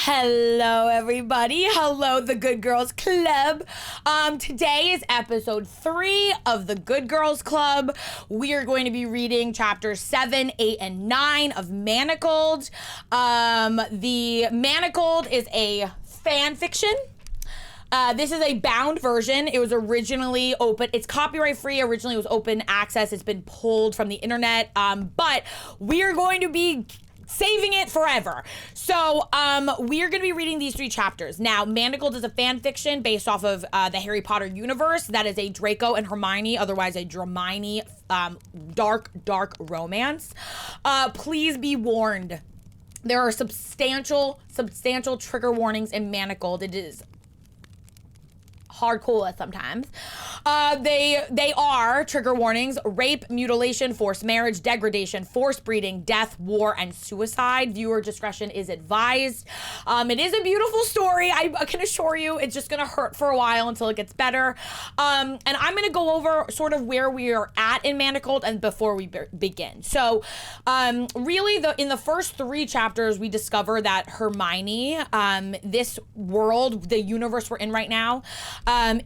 Hello, everybody. Hello, the Good Girls Club. Today is episode 3 of the Good Girls Club. We are going to be reading chapters 7, 8, and 9 of Manacled. The Manacled is a fan fiction. This is a bound version. It was originally open. It's copyright free. Originally, it was open access. It's been pulled from the internet. But we are going to be saving it forever. So we are going to be reading these 3 chapters. Now, Manacled is a fan fiction based off of the Harry Potter universe. That is a Draco and Hermione, otherwise a Dramini, dark romance. Please be warned. There are substantial trigger warnings in Manacled. It is hardcore sometimes. They are trigger warnings: rape, mutilation, forced marriage, degradation, forced breeding, death, war, and suicide. Viewer discretion is advised. It is a beautiful story. I can assure you it's just gonna hurt for a while until it gets better. And I'm gonna go over sort of where we are at in Manacled and before we begin. So really in the first 3 chapters, we discover that Hermione, this world, the universe we're in right now,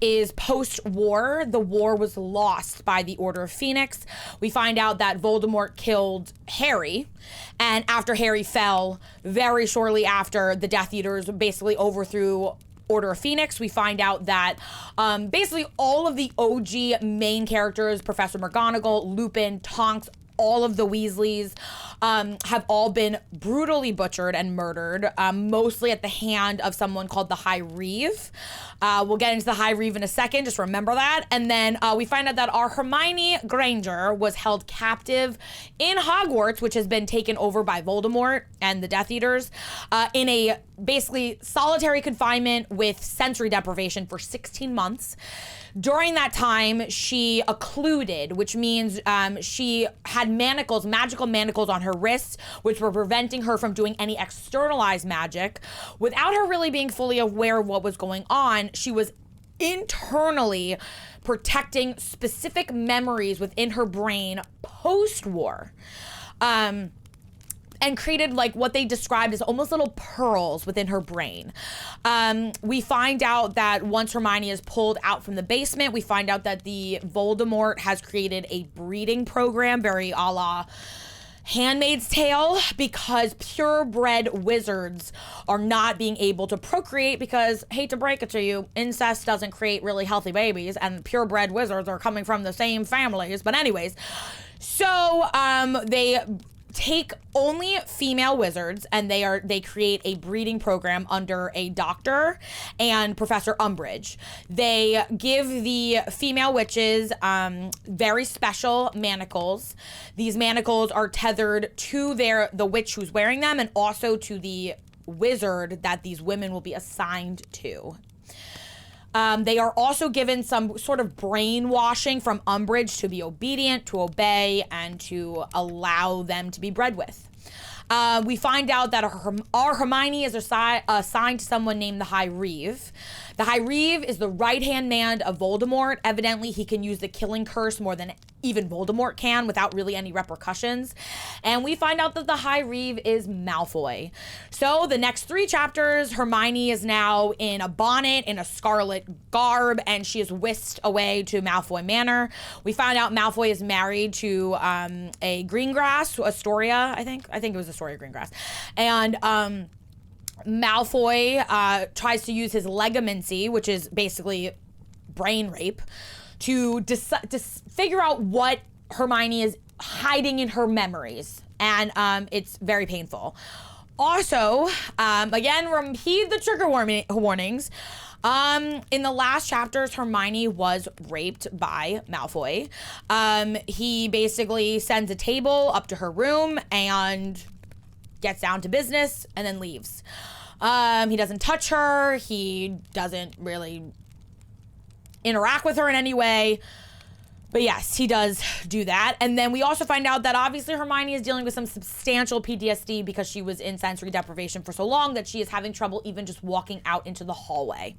is post-war. The war was lost by the Order of Phoenix. We find out that Voldemort killed Harry, and after Harry fell, very shortly after, the Death Eaters basically overthrew Order of Phoenix. We find out that basically all of the OG main characters, Professor McGonagall, Lupin, Tonks, all of the Weasleys, have all been brutally butchered and murdered, mostly at the hand of someone called the High Reeve. We'll get into the High Reeve in a second, just remember that. And then we find out that our Hermione Granger was held captive in Hogwarts, which has been taken over by Voldemort and the Death Eaters, in a basically solitary confinement with sensory deprivation for 16 months. During that time, she occluded, which means she had manacles, magical manacles on her wrists, which were preventing her from doing any externalized magic. Without her really being fully aware of what was going on, she was internally protecting specific memories within her brain post-war. And created like what they described as almost little pearls within her brain. We find out that once Hermione is pulled out from the basement, we find out that the Voldemort has created a breeding program, very a la Handmaid's Tale, because purebred wizards are not being able to procreate because, hate to break it to you, incest doesn't create really healthy babies, and purebred wizards are coming from the same families. But anyways, so they take only female wizards, and they create a breeding program under a doctor and Professor Umbridge. They give the female witches very special manacles. These manacles are tethered to the witch who's wearing them, and also to the wizard that these women will be assigned to. They are also given some sort of brainwashing from Umbridge to be obedient, to obey, and to allow them to be bred with. We find out that our Hermione is assigned to someone named the High Reeve. The High Reeve is the right-hand man of Voldemort. Evidently, he can use the killing curse more than even Voldemort can without really any repercussions. And we find out that the High Reeve is Malfoy. So the next 3 chapters, Hermione is now in a bonnet, in a scarlet garb, and she is whisked away to Malfoy Manor. We find out Malfoy is married to a Greengrass, Astoria, I think it was Astoria Greengrass. And Malfoy tries to use his legamancy, which is basically brain rape, to figure out what Hermione is hiding in her memories. And it's very painful. Also, again, heed the trigger warnings. In the last chapters, Hermione was raped by Malfoy. He basically sends a table up to her room and gets down to business and then leaves. He doesn't touch her. He doesn't really interact with her in any way. But yes, he does do that. And then we also find out that obviously Hermione is dealing with some substantial PTSD because she was in sensory deprivation for so long that she is having trouble even just walking out into the hallway.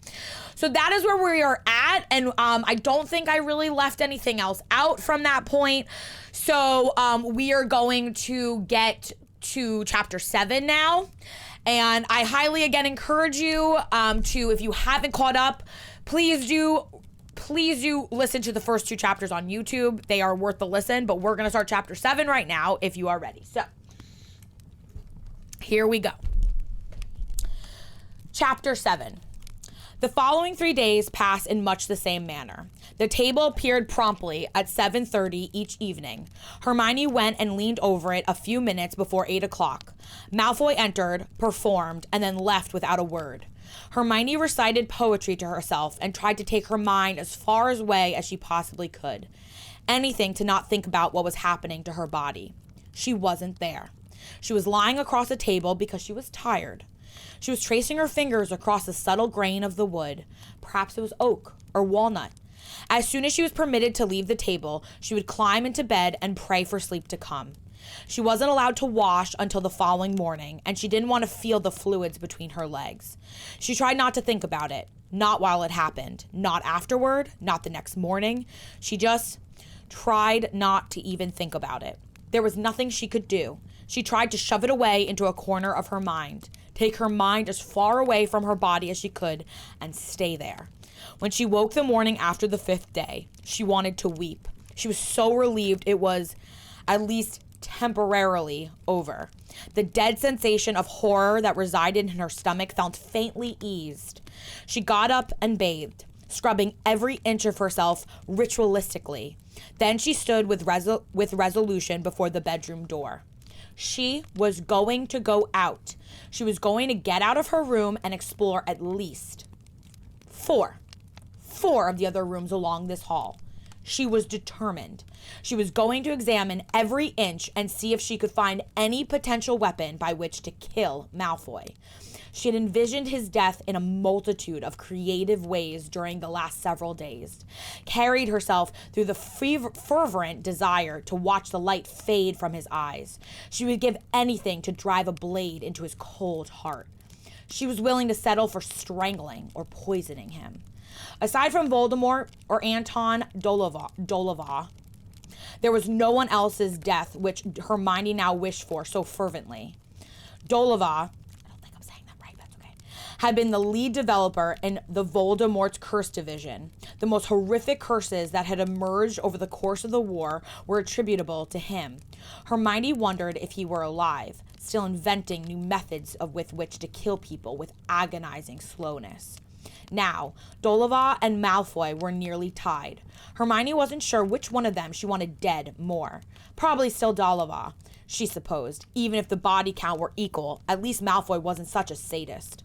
So that is where we are at. And I don't think I really left anything else out from that point. So we are going to get to chapter 7 now. And I highly, again, encourage you to, if you haven't caught up, please do listen to the first 2 chapters on YouTube. They are worth the listen, but we're going to start chapter 7 right now if you are ready. So, here we go. Chapter 7. The following 3 days pass in much the same manner. The table appeared promptly at 7:30 each evening. Hermione went and leaned over it a few minutes before 8 o'clock. Malfoy entered, performed, and then left without a word. Hermione recited poetry to herself and tried to take her mind as far away as she possibly could. Anything to not think about what was happening to her body. She wasn't there. She was lying across a table because she was tired. She was tracing her fingers across the subtle grain of the wood. Perhaps it was oak or walnut. As soon as she was permitted to leave the table, she would climb into bed and pray for sleep to come. She wasn't allowed to wash until the following morning, and she didn't want to feel the fluids between her legs. She tried not to think about it, not while it happened, not afterward, not the next morning. She just tried not to even think about it. There was nothing she could do. She tried to shove it away into a corner of her mind, take her mind as far away from her body as she could, and stay there. When she woke the morning after the 5th day, she wanted to weep. She was so relieved it was at least temporarily over. The dead sensation of horror that resided in her stomach felt faintly eased. She got up and bathed, scrubbing every inch of herself ritualistically. Then she stood with resolution before the bedroom door. She was going to go out. She was going to get out of her room and explore at least four of the other rooms along this hall. She was determined. She was going to examine every inch and see if she could find any potential weapon by which to kill Malfoy. She had envisioned his death in a multitude of creative ways during the last several days, carried herself through the fervent desire to watch the light fade from his eyes. She would give anything to drive a blade into his cold heart. She was willing to settle for strangling or poisoning him. Aside from Voldemort or Anton Dolova, there was no one else's death which Hermione now wished for so fervently. Dolova, had been the lead developer in the Voldemort's Curse Division. The most horrific curses that had emerged over the course of the war were attributable to him. Hermione wondered if he were alive, still inventing new methods with which to kill people with agonizing slowness. Now, Dolova and Malfoy were nearly tied. Hermione wasn't sure which one of them she wanted dead more. Probably still Dolova, she supposed. Even if the body count were equal, at least Malfoy wasn't such a sadist.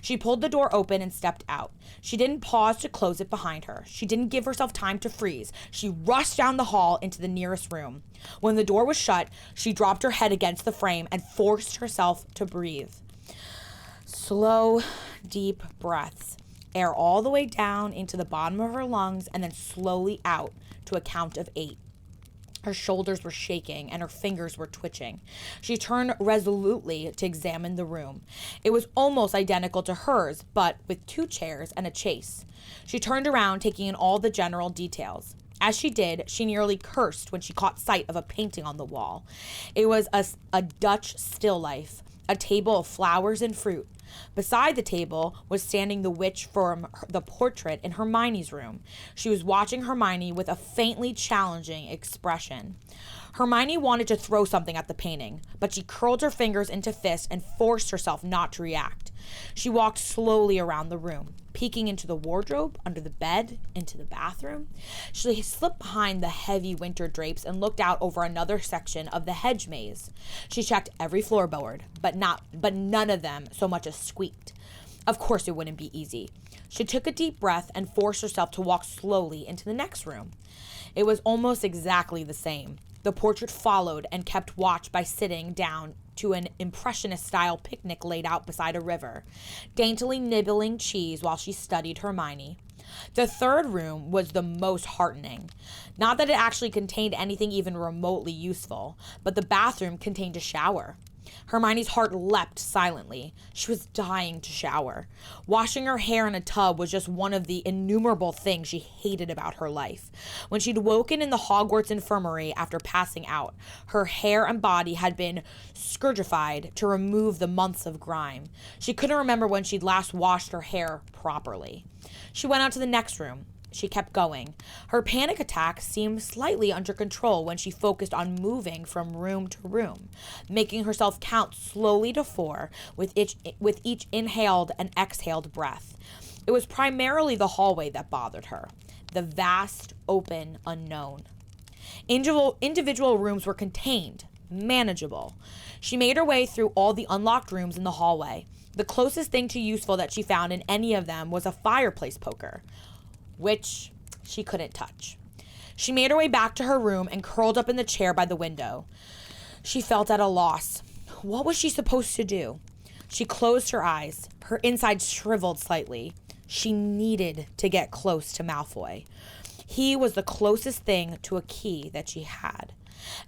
She pulled the door open and stepped out. She didn't pause to close it behind her. She didn't give herself time to freeze. She rushed down the hall into the nearest room. When the door was shut, she dropped her head against the frame and forced herself to breathe. Slow, deep breaths. Air all the way down into the bottom of her lungs and then slowly out to a count of 8. Her shoulders were shaking and her fingers were twitching. She turned resolutely to examine the room. It was almost identical to hers, but with 2 chairs and a chaise. She turned around, taking in all the general details. As she did, she nearly cursed when she caught sight of a painting on the wall. It was a Dutch still life, a table of flowers and fruit. Beside the table was standing the witch from the portrait in Hermione's room. She was watching Hermione with a faintly challenging expression. Hermione wanted to throw something at the painting, but she curled her fingers into fists and forced herself not to react. She walked slowly around the room, peeking into the wardrobe, under the bed, into the bathroom. She slipped behind the heavy winter drapes and looked out over another section of the hedge maze. She checked every floorboard, but none of them so much as squeaked. Of course it wouldn't be easy. She took a deep breath and forced herself to walk slowly into the next room. It was almost exactly the same. The portrait followed and kept watch by sitting down to an impressionist-style picnic laid out beside a river, daintily nibbling cheese while she studied Hermione. The third room was the most heartening. Not that it actually contained anything even remotely useful, but the bathroom contained a shower. Hermione's heart leapt silently. She was dying to shower. Washing her hair in a tub was just one of the innumerable things she hated about her life. When she'd woken in the Hogwarts infirmary after passing out, her hair and body had been scourgified to remove the months of grime. She couldn't remember when she'd last washed her hair properly. She went out to the next room. She kept going. Her panic attack seemed slightly under control when she focused on moving from room to room, making herself count slowly to 4 with each inhaled and exhaled breath. It was primarily the hallway that bothered her, the vast, open, unknown. Individual rooms were contained, manageable. She made her way through all the unlocked rooms in the hallway. The closest thing to useful that she found in any of them was a fireplace poker, which she couldn't touch. She made her way back to her room and curled up in the chair by the window. She felt at a loss. What was she supposed to do? She closed her eyes. Her insides shriveled slightly. She needed to get close to Malfoy. He was the closest thing to a key that she had.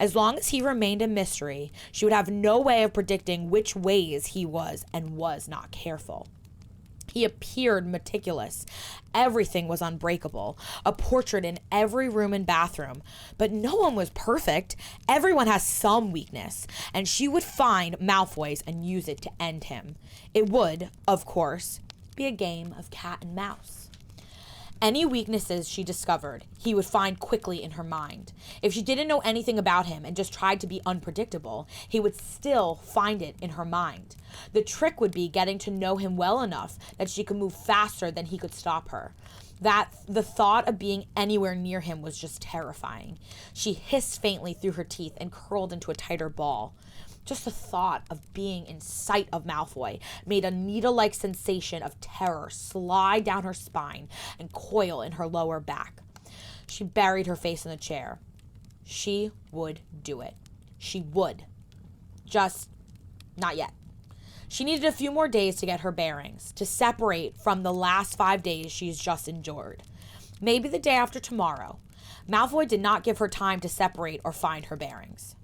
As long as he remained a mystery, she would have no way of predicting which ways he was and was not careful. He appeared meticulous. Everything was unbreakable. A portrait in every room and bathroom. But no one was perfect. Everyone has some weakness. And she would find Malfoy's and use it to end him. It would, of course, be a game of cat and mouse. Any weaknesses she discovered, he would find quickly in her mind. If she didn't know anything about him and just tried to be unpredictable, he would still find it in her mind. The trick would be getting to know him well enough that she could move faster than he could stop her. That the thought of being anywhere near him was just terrifying. She hissed faintly through her teeth and curled into a tighter ball. Just the thought of being in sight of Malfoy made a needle-like sensation of terror slide down her spine and coil in her lower back. She buried her face in the chair. She would do it. She would. Just not yet. She needed a few more days to get her bearings, to separate from the last 5 days she's just endured. Maybe the day after tomorrow. Malfoy did not give her time to separate or find her bearings.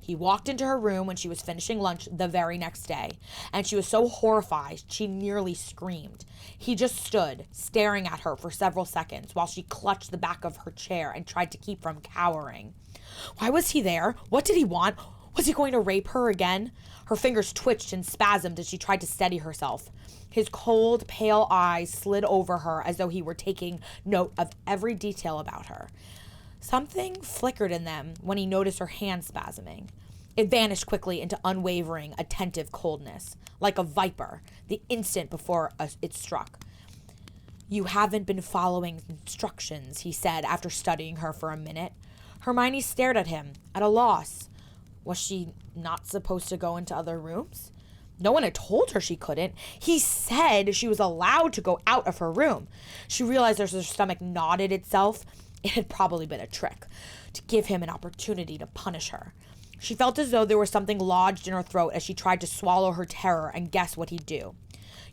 He walked into her room when she was finishing lunch the very next day, and she was so horrified she nearly screamed. He just stood, staring at her for several seconds while she clutched the back of her chair and tried to keep from cowering. Why was he there? What did he want? Was he going to rape her again? Her fingers twitched and spasmed as she tried to steady herself. His cold, pale eyes slid over her as though he were taking note of every detail about her. Something flickered in them when he noticed her hand spasming. It vanished quickly into unwavering, attentive coldness, like a viper, the instant before it struck. "You haven't been following instructions," he said after studying her for a minute. Hermione stared at him, at a loss. Was she not supposed to go into other rooms? No one had told her she couldn't. He said she was allowed to go out of her room. She realized as her stomach knotted itself, it had probably been a trick to give him an opportunity to punish her. She felt as though there was something lodged in her throat as she tried to swallow her terror and guess what he'd do.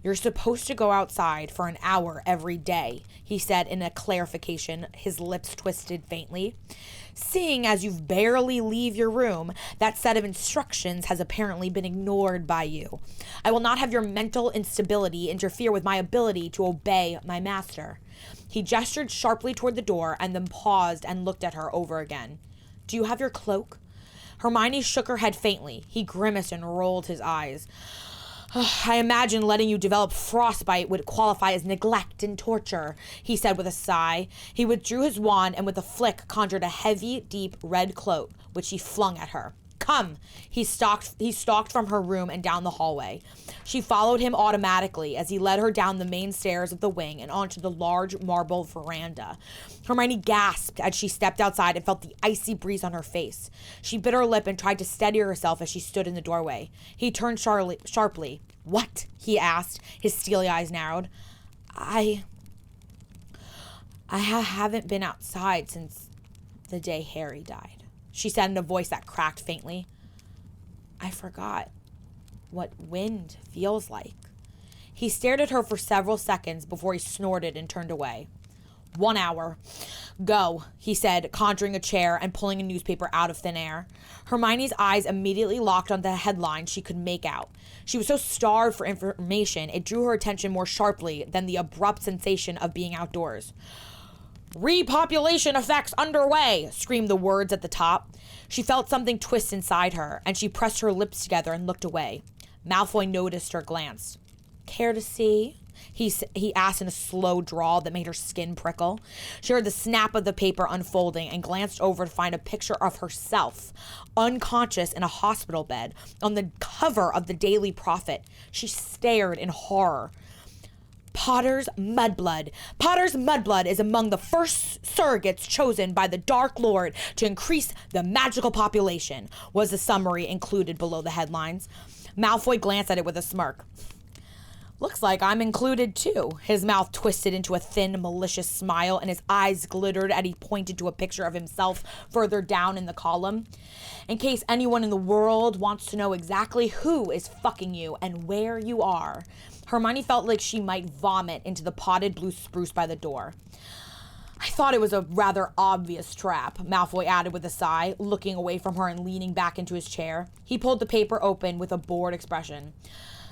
"You're supposed to go outside for an hour every day," he said in a clarification, his lips twisted faintly. "Seeing as you've barely leave your room, that set of instructions has apparently been ignored by you. I will not have your mental instability interfere with my ability to obey my master." He gestured sharply toward the door and then paused and looked at her over again. "Do you have your cloak?" Hermione shook her head faintly. He grimaced and rolled his eyes. "I imagine letting you develop frostbite would qualify as neglect and torture," he said with a sigh. He withdrew his wand and with a flick conjured a heavy, deep red cloak, which he flung at her. "Come!" He stalked from her room and down the hallway. She followed him automatically as he led her down the main stairs of the wing and onto the large marble veranda. Hermione gasped as she stepped outside and felt the icy breeze on her face. She bit her lip and tried to steady herself as she stood in the doorway. He turned sharply. "What?" he asked, his steely eyes narrowed. I haven't been outside since the day Harry died," she said in a voice that cracked faintly. "I forgot what wind feels like." He stared at her for several seconds before he snorted and turned away. 1 hour. Go, he said, conjuring a chair and pulling a newspaper out of thin air. Hermione's eyes immediately locked on the headline she could make out. She was so starved for information, it drew her attention more sharply than the abrupt sensation of being outdoors. "Repopulation effects underway," screamed the words at the top. She felt something twist inside her, and she pressed her lips together and looked away. Malfoy noticed her glance. "Care to see?" He asked in a slow drawl that made her skin prickle. She heard the snap of the paper unfolding and glanced over to find a picture of herself, unconscious in a hospital bed, on the cover of the Daily Prophet. She stared in horror. Potter's mudblood. Potter's mudblood is among the first surrogates chosen by the Dark Lord to increase the magical population, was the summary included below the headlines. Malfoy glanced at it with a smirk. "Looks like I'm included too." His mouth twisted into a thin, malicious smile, and his eyes glittered as he pointed to a picture of himself further down in the column. "In case anyone in the world wants to know exactly who is fucking you and where you are." Hermione felt like she might vomit into the potted blue spruce by the door. "I thought it was a rather obvious trap," Malfoy added with a sigh, looking away from her and leaning back into his chair. He pulled the paper open with a bored expression.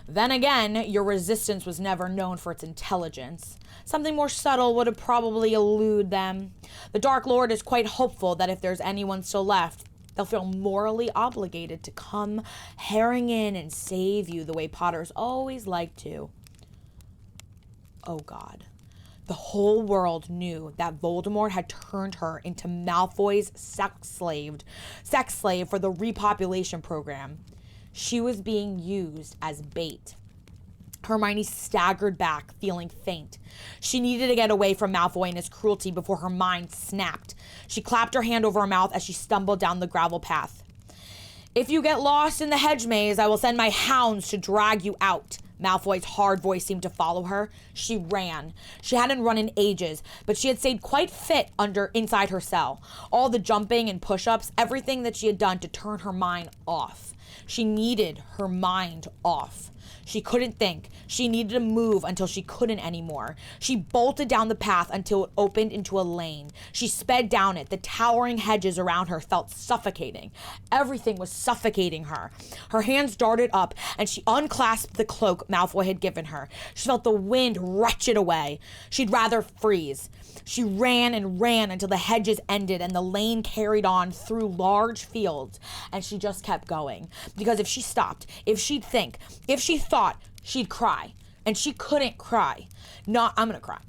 "Then again, your resistance was never known for its intelligence. Something more subtle would have probably eluded them. The Dark Lord is quite hopeful that if there's anyone still left, they'll feel morally obligated to come herring in and save you the way Potters always like to." Oh God. The whole world knew that Voldemort had turned her into Malfoy's sex slave for the repopulation program. She was being used as bait. Hermione staggered back, feeling faint. She needed to get away from Malfoy and his cruelty before her mind snapped. She clapped her hand over her mouth as she stumbled down the gravel path. "If you get lost in the hedge maze, I will send my hounds to drag you out." Malfoy's hard voice seemed to follow her. She ran. She hadn't run in ages, but she had stayed quite fit inside her cell. All the jumping and push-ups, everything that she had done to turn her mind off. She needed her mind off. She couldn't think. She needed to move until she couldn't anymore. She bolted down the path until it opened into a lane. She sped down it. The towering hedges around her felt suffocating. Everything was suffocating her. Her hands darted up, and she unclasped the cloak Malfoy had given her. She felt the wind wrench it away. She'd rather freeze. She ran and ran until the hedges ended and the lane carried on through large fields, and she just kept going. Because if she stopped, if she'd think, if she thought, she'd cry. And she couldn't cry. I'm gonna cry.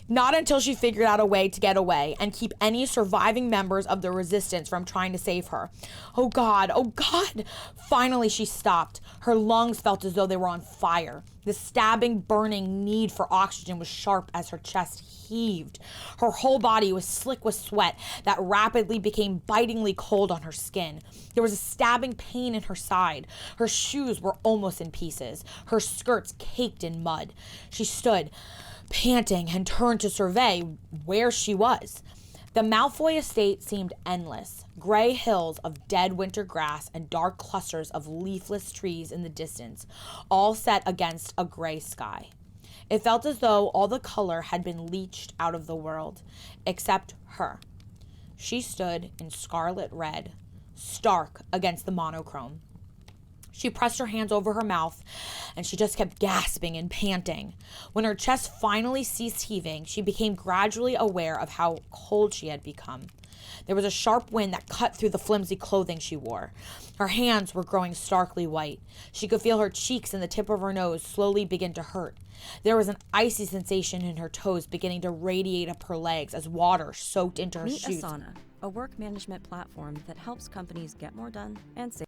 Not until she figured out a way to get away and keep any surviving members of the resistance from trying to save her. Oh God, oh God. Finally, she stopped. Her lungs felt as though they were on fire. The stabbing, burning need for oxygen was sharp as her chest heaved. Her whole body was slick with sweat that rapidly became bitingly cold on her skin. There was a stabbing pain in her side. Her shoes were almost in pieces. Her skirts caked in mud. She stood, panting, and turned to survey where she was. The Malfoy estate seemed endless. Gray hills of dead winter grass and dark clusters of leafless trees in the distance, all set against a gray sky. It felt as though all the color had been leached out of the world, except her. She stood in scarlet red, stark against the monochrome. She pressed her hands over her mouth, and she just kept gasping and panting. When her chest finally ceased heaving, she became gradually aware of how cold she had become. There was a sharp wind that cut through the flimsy clothing she wore. Her hands were growing starkly white. She could feel her cheeks and the tip of her nose slowly begin to hurt. There was an icy sensation in her toes beginning to radiate up her legs as water soaked into her shoes. Meet Asana, a work management platform that helps companies get more done and save.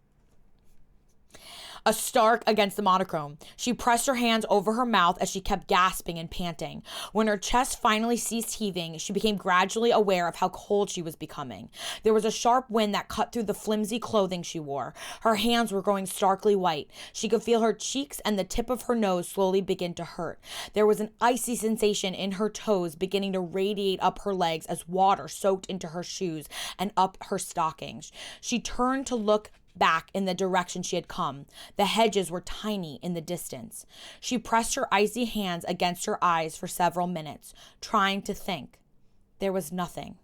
A stark against the monochrome. She pressed her hands over her mouth as she kept gasping and panting. When her chest finally ceased heaving, she became gradually aware of how cold she was becoming. There was a sharp wind that cut through the flimsy clothing she wore. Her hands were growing starkly white. She could feel her cheeks and the tip of her nose slowly begin to hurt. There was an icy sensation in her toes beginning to radiate up her legs as water soaked into her shoes and up her stockings. She turned to look back in the direction she had come. The hedges were tiny in the distance. She pressed her icy hands against her eyes for several minutes, trying to think. There was nothing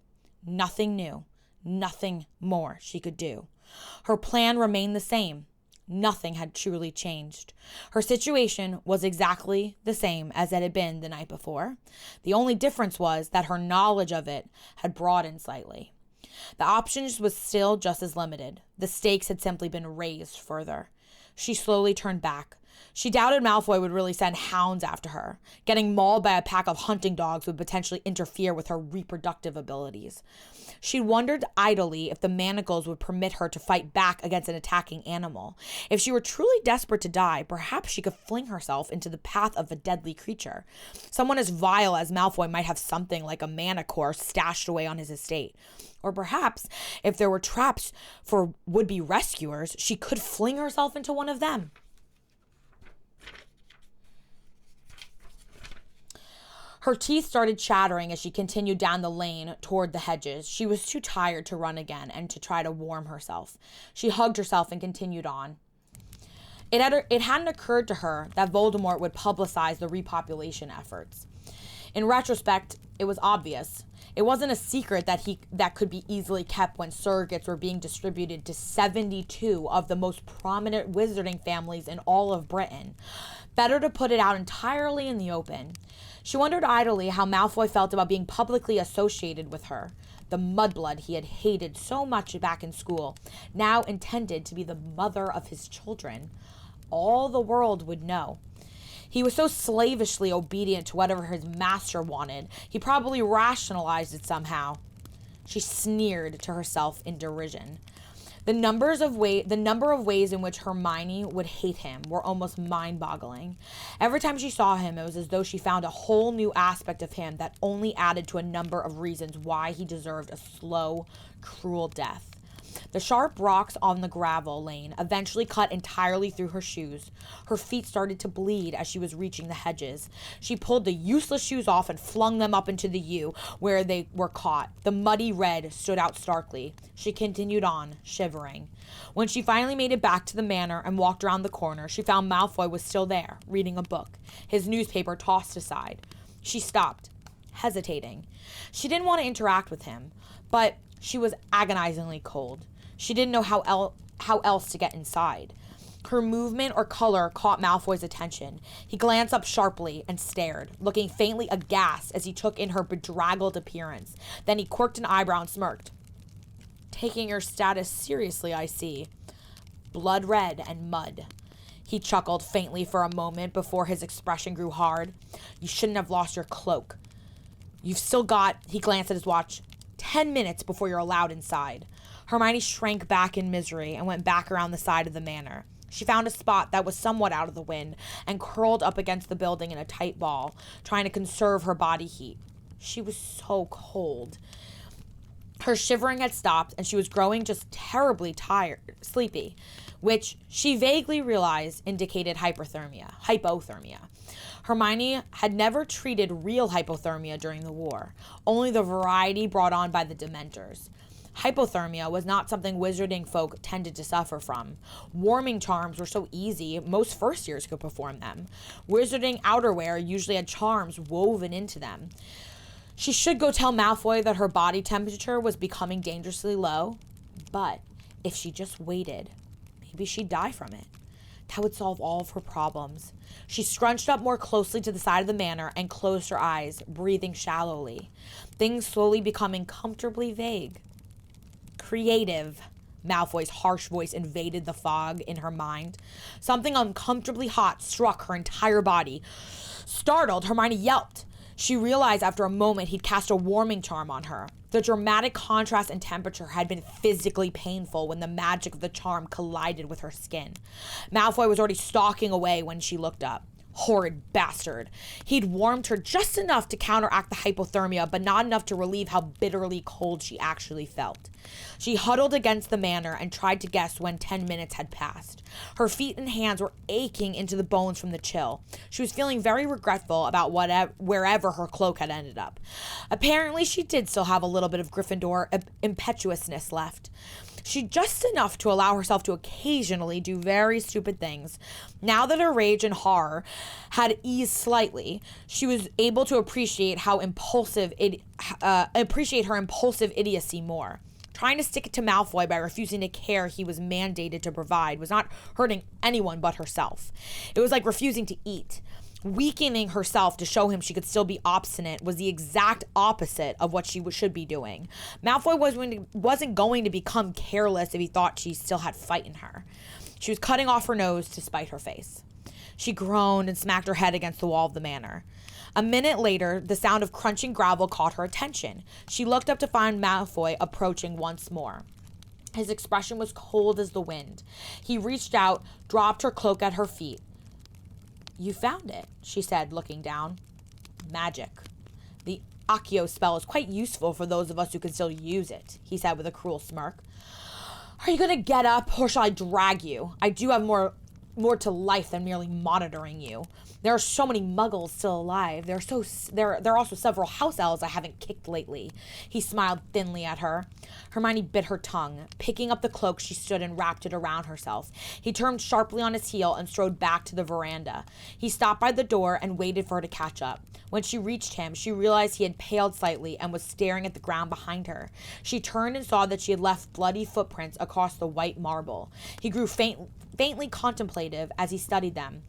new, nothing more she could do. Her plan remained the same. Nothing had truly changed. Her situation was exactly the same as it had been the night before. The only difference was that her knowledge of it had broadened slightly. The options was still just as limited. The stakes had simply been raised further. She slowly turned back. She doubted Malfoy would really send hounds after her. Getting mauled by a pack of hunting dogs would potentially interfere with her reproductive abilities. She wondered idly if the Manacles would permit her to fight back against an attacking animal. If she were truly desperate to die, perhaps she could fling herself into the path of a deadly creature. Someone as vile as Malfoy might have something like a Manticore stashed away on his estate. Or perhaps, if there were traps for would-be rescuers, she could fling herself into one of them. Her teeth started chattering as she continued down the lane toward the hedges. She was too tired to run again and to try to warm herself. She hugged herself and continued on. It hadn't occurred to her that Voldemort would publicize the repopulation efforts. In retrospect, it was obvious. It wasn't a secret that could be easily kept when surrogates were being distributed to 72 of the most prominent wizarding families in all of Britain. Better to put it out entirely in the open. She wondered idly how Malfoy felt about being publicly associated with her. The mudblood he had hated so much back in school, now intended to be the mother of his children. All the world would know. He was so slavishly obedient to whatever his master wanted, he probably rationalized it somehow. She sneered to herself in derision. The number of ways in which Hermione would hate him were almost mind-boggling. Every time she saw him, it was as though she found a whole new aspect of him that only added to a number of reasons why he deserved a slow, cruel death. The sharp rocks on the gravel lane eventually cut entirely through her shoes. Her feet started to bleed as she was reaching the hedges. She pulled the useless shoes off and flung them up into the yew where they were caught. The muddy red stood out starkly. She continued on, shivering. When she finally made it back to the manor and walked around the corner, she found Malfoy was still there, reading a book, his newspaper tossed aside. She stopped, hesitating. She didn't want to interact with him, but she was agonizingly cold. She didn't know how else to get inside. Her movement or color caught Malfoy's attention. He glanced up sharply and stared, looking faintly aghast as he took in her bedraggled appearance. Then he quirked an eyebrow and smirked. Taking your status seriously, I see. Blood red and mud. He chuckled faintly for a moment before his expression grew hard. You shouldn't have lost your cloak. You've still got, he glanced at his watch, 10 minutes before you're allowed inside. Hermione shrank back in misery and went back around the side of the manor. She found a spot that was somewhat out of the wind and curled up against the building in a tight ball, trying to conserve her body heat. She was so cold. Her shivering had stopped and she was growing just terribly sleepy, which she vaguely realized indicated hypothermia. Hermione had never treated real hypothermia during the war, only the variety brought on by the Dementors. Hypothermia was not something wizarding folk tended to suffer from. Warming charms were so easy, most first years could perform them. Wizarding outerwear usually had charms woven into them. She should go tell Malfoy that her body temperature was becoming dangerously low, but if she just waited, maybe she'd die from it. That would solve all of her problems. She scrunched up more closely to the side of the manor and closed her eyes, breathing shallowly. Things slowly becoming comfortably vague. Creative. Malfoy's harsh voice invaded the fog in her mind. Something uncomfortably hot struck her entire body. Startled, Hermione yelped. She realized after a moment he'd cast a warming charm on her. The dramatic contrast in temperature had been physically painful when the magic of the charm collided with her skin. Malfoy was already stalking away when she looked up. Horrid bastard. He'd warmed her just enough to counteract the hypothermia, but not enough to relieve how bitterly cold she actually felt. She huddled against the manor and tried to guess when 10 minutes had passed. Her feet and hands were aching into the bones from the chill. She was feeling very regretful about wherever her cloak had ended up. Apparently, she did still have a little bit of Gryffindor impetuousness left. She just enough to allow herself to occasionally do very stupid things. Now that her rage and horror had eased slightly, she was able to appreciate her impulsive idiocy more. Trying to stick it to Malfoy by refusing to care he was mandated to provide was not hurting anyone but herself. It was like refusing to eat. Weakening herself to show him she could still be obstinate was the exact opposite of what she should be doing. Malfoy wasn't going to become careless if he thought she still had fight in her. She was cutting off her nose to spite her face. She groaned and smacked her head against the wall of the manor. A minute later, the sound of crunching gravel caught her attention. She looked up to find Malfoy approaching once more. His expression was cold as the wind. He reached out, dropped her cloak at her feet. "You found it," she said, looking down. "Magic. The Accio spell is quite useful for those of us who can still use it," he said with a cruel smirk. "Are you going to get up, or shall I drag you? I do have more to life than merely monitoring you. There are so many muggles still alive. There are also several house elves I haven't kicked lately." He smiled thinly at her. Hermione bit her tongue. Picking up the cloak, she stood and wrapped it around herself. He turned sharply on his heel and strode back to the veranda. He stopped by the door and waited for her to catch up. When she reached him, she realized he had paled slightly and was staring at the ground behind her. She turned and saw that she had left bloody footprints across the white marble. He grew faintly contemplative as he studied them.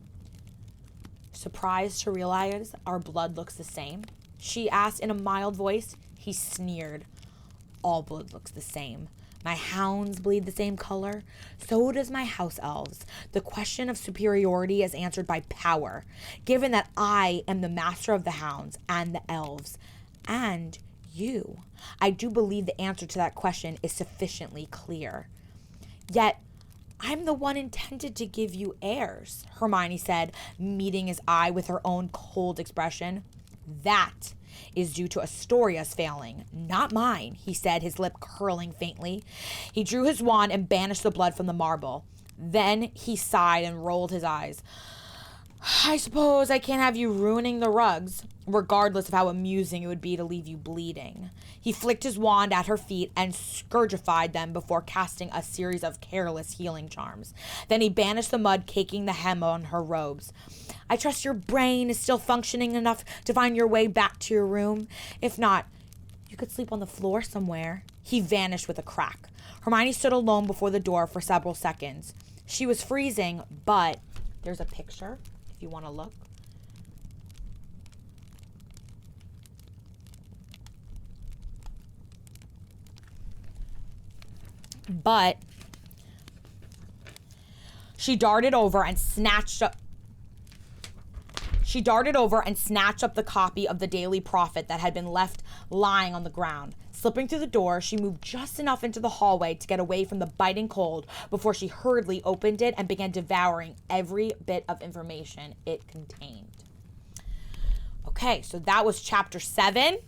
"Surprised to realize our blood looks the same?" she asked in a mild voice. He sneered. "All blood looks the same. My hounds bleed the same color. So does my house elves. The question of superiority is answered by power. Given that I am the master of the hounds and the elves, and you, I do believe the answer to that question is sufficiently clear. Yet, I'm the one intended to give you heirs," Hermione said, meeting his eye with her own cold expression. "That is due to Astoria's failing, not mine," he said, his lip curling faintly. He drew his wand and banished the blood from the marble. Then he sighed and rolled his eyes. "I suppose I can't have you ruining the rugs, regardless of how amusing it would be to leave you bleeding." He flicked his wand at her feet and scourgified them before casting a series of careless healing charms. Then he banished the mud caking the hem on her robes. "I trust your brain is still functioning enough to find your way back to your room. If not, you could sleep on the floor somewhere." He vanished with a crack. Hermione stood alone before the door for several seconds. She was freezing, but there's a picture if you want to look. But she darted over and snatched up the copy of the Daily Prophet that had been left lying on the ground. Slipping through the door, she moved just enough into the hallway to get away from the biting cold before she hurriedly opened it and began devouring every bit of information it contained. Okay, so that was chapter 7.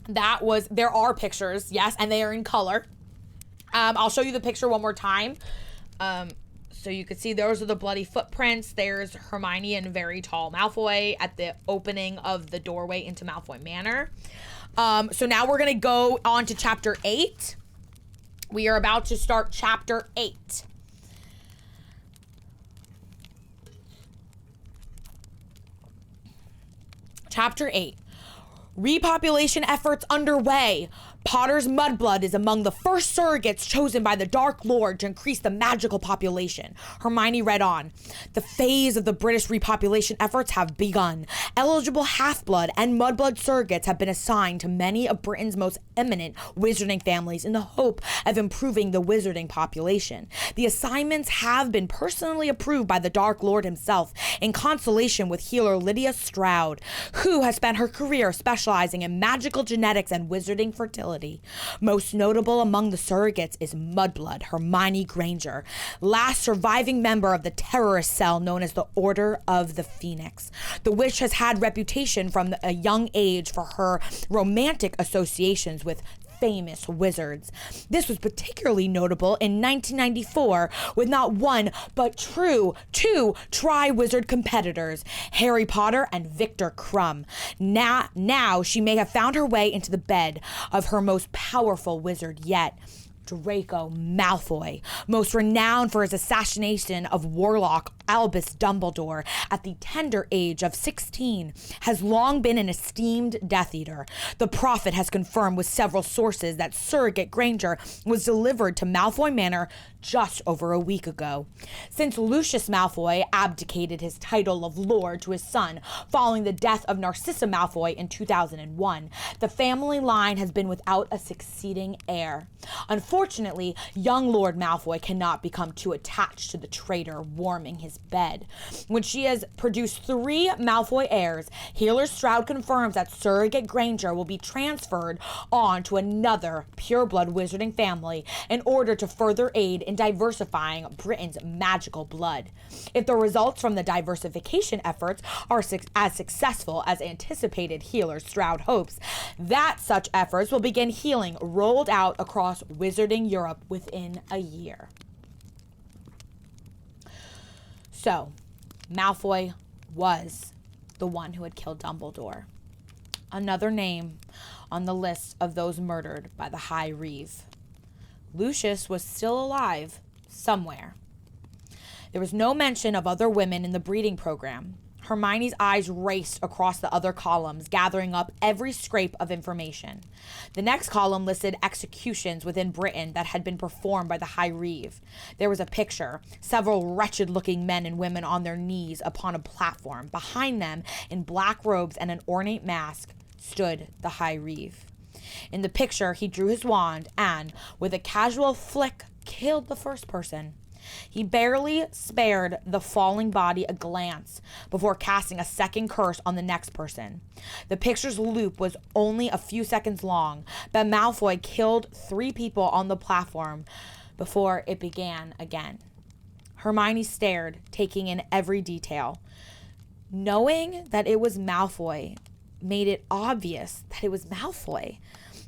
There are pictures, yes, and they are in color. I'll show you the picture one more time. So you can see those are the bloody footprints. There's Hermione and very tall Malfoy at the opening of the doorway into Malfoy Manor. So now we're going to go on to chapter 8. We are about to start chapter 8. Chapter 8. Repopulation efforts underway. Potter's mudblood is among the first surrogates chosen by the Dark Lord to increase the magical population. Hermione read on. The phase of the British repopulation efforts have begun. Eligible half-blood and mudblood surrogates have been assigned to many of Britain's most eminent wizarding families in the hope of improving the wizarding population. The assignments have been personally approved by the Dark Lord himself in consultation with healer Lydia Stroud, who has spent her career specializing in magical genetics and wizarding fertility. Most notable among the surrogates is Mudblood Hermione Granger, last surviving member of the terrorist cell known as the Order of the Phoenix. The witch has had reputation from a young age for her romantic associations with famous wizards. This was particularly notable in 1994 with not one but two tri-wizard competitors, Harry Potter and Victor Crumb. Now she may have found her way into the bed of her most powerful wizard yet, Draco Malfoy, most renowned for his assassination of Warlock Albus Dumbledore at the tender age of 16, has long been an esteemed Death Eater. The Prophet has confirmed with several sources that Surrogate Granger was delivered to Malfoy Manor just over a week ago. Since Lucius Malfoy abdicated his title of Lord to his son following the death of Narcissa Malfoy in 2001, the family line has been without a succeeding heir. Unfortunately, young Lord Malfoy cannot become too attached to the traitor warming his bed. When she has produced 3 Malfoy heirs, Healer Stroud confirms that Surrogate Granger will be transferred on to another pureblood wizarding family in order to further aid in diversifying Britain's magical blood. If the results from the diversification efforts are as successful as anticipated, Healer Stroud hopes that such efforts will begin healing rolled out across wizarding Europe within a year. So, Malfoy was the one who had killed Dumbledore. Another name on the list of those murdered by the High Reeve. Lucius was still alive somewhere. There was no mention of other women in the breeding program. Hermione's eyes raced across the other columns, gathering up every scrap of information. The next column listed executions within Britain that had been performed by the High Reeve. There was a picture, several wretched-looking men and women on their knees upon a platform. Behind them, in black robes and an ornate mask, stood the High Reeve. In the picture, he drew his wand and, with a casual flick, killed the first person. He barely spared the falling body a glance before casting a second curse on the next person. The picture's loop was only a few seconds long, but Malfoy killed 3 people on the platform before it began again. Hermione stared, taking in every detail. Knowing that it was Malfoy made it obvious that it was Malfoy.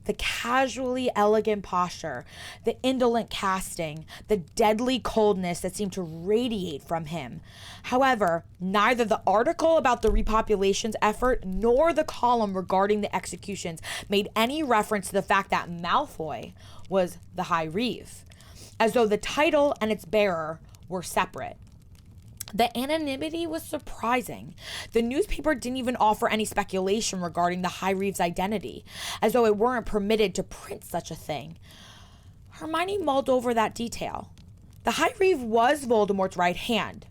The casually elegant posture, the indolent casting, the deadly coldness that seemed to radiate from him. However, neither the article about the repopulations effort nor the column regarding the executions made any reference to the fact that Malfoy was the High Reeve, as though the title and its bearer were separate. The anonymity was surprising. The newspaper didn't even offer any speculation regarding the High Reeve's identity, as though it weren't permitted to print such a thing. Hermione mulled over that detail. The High Reeve was Voldemort's right hand,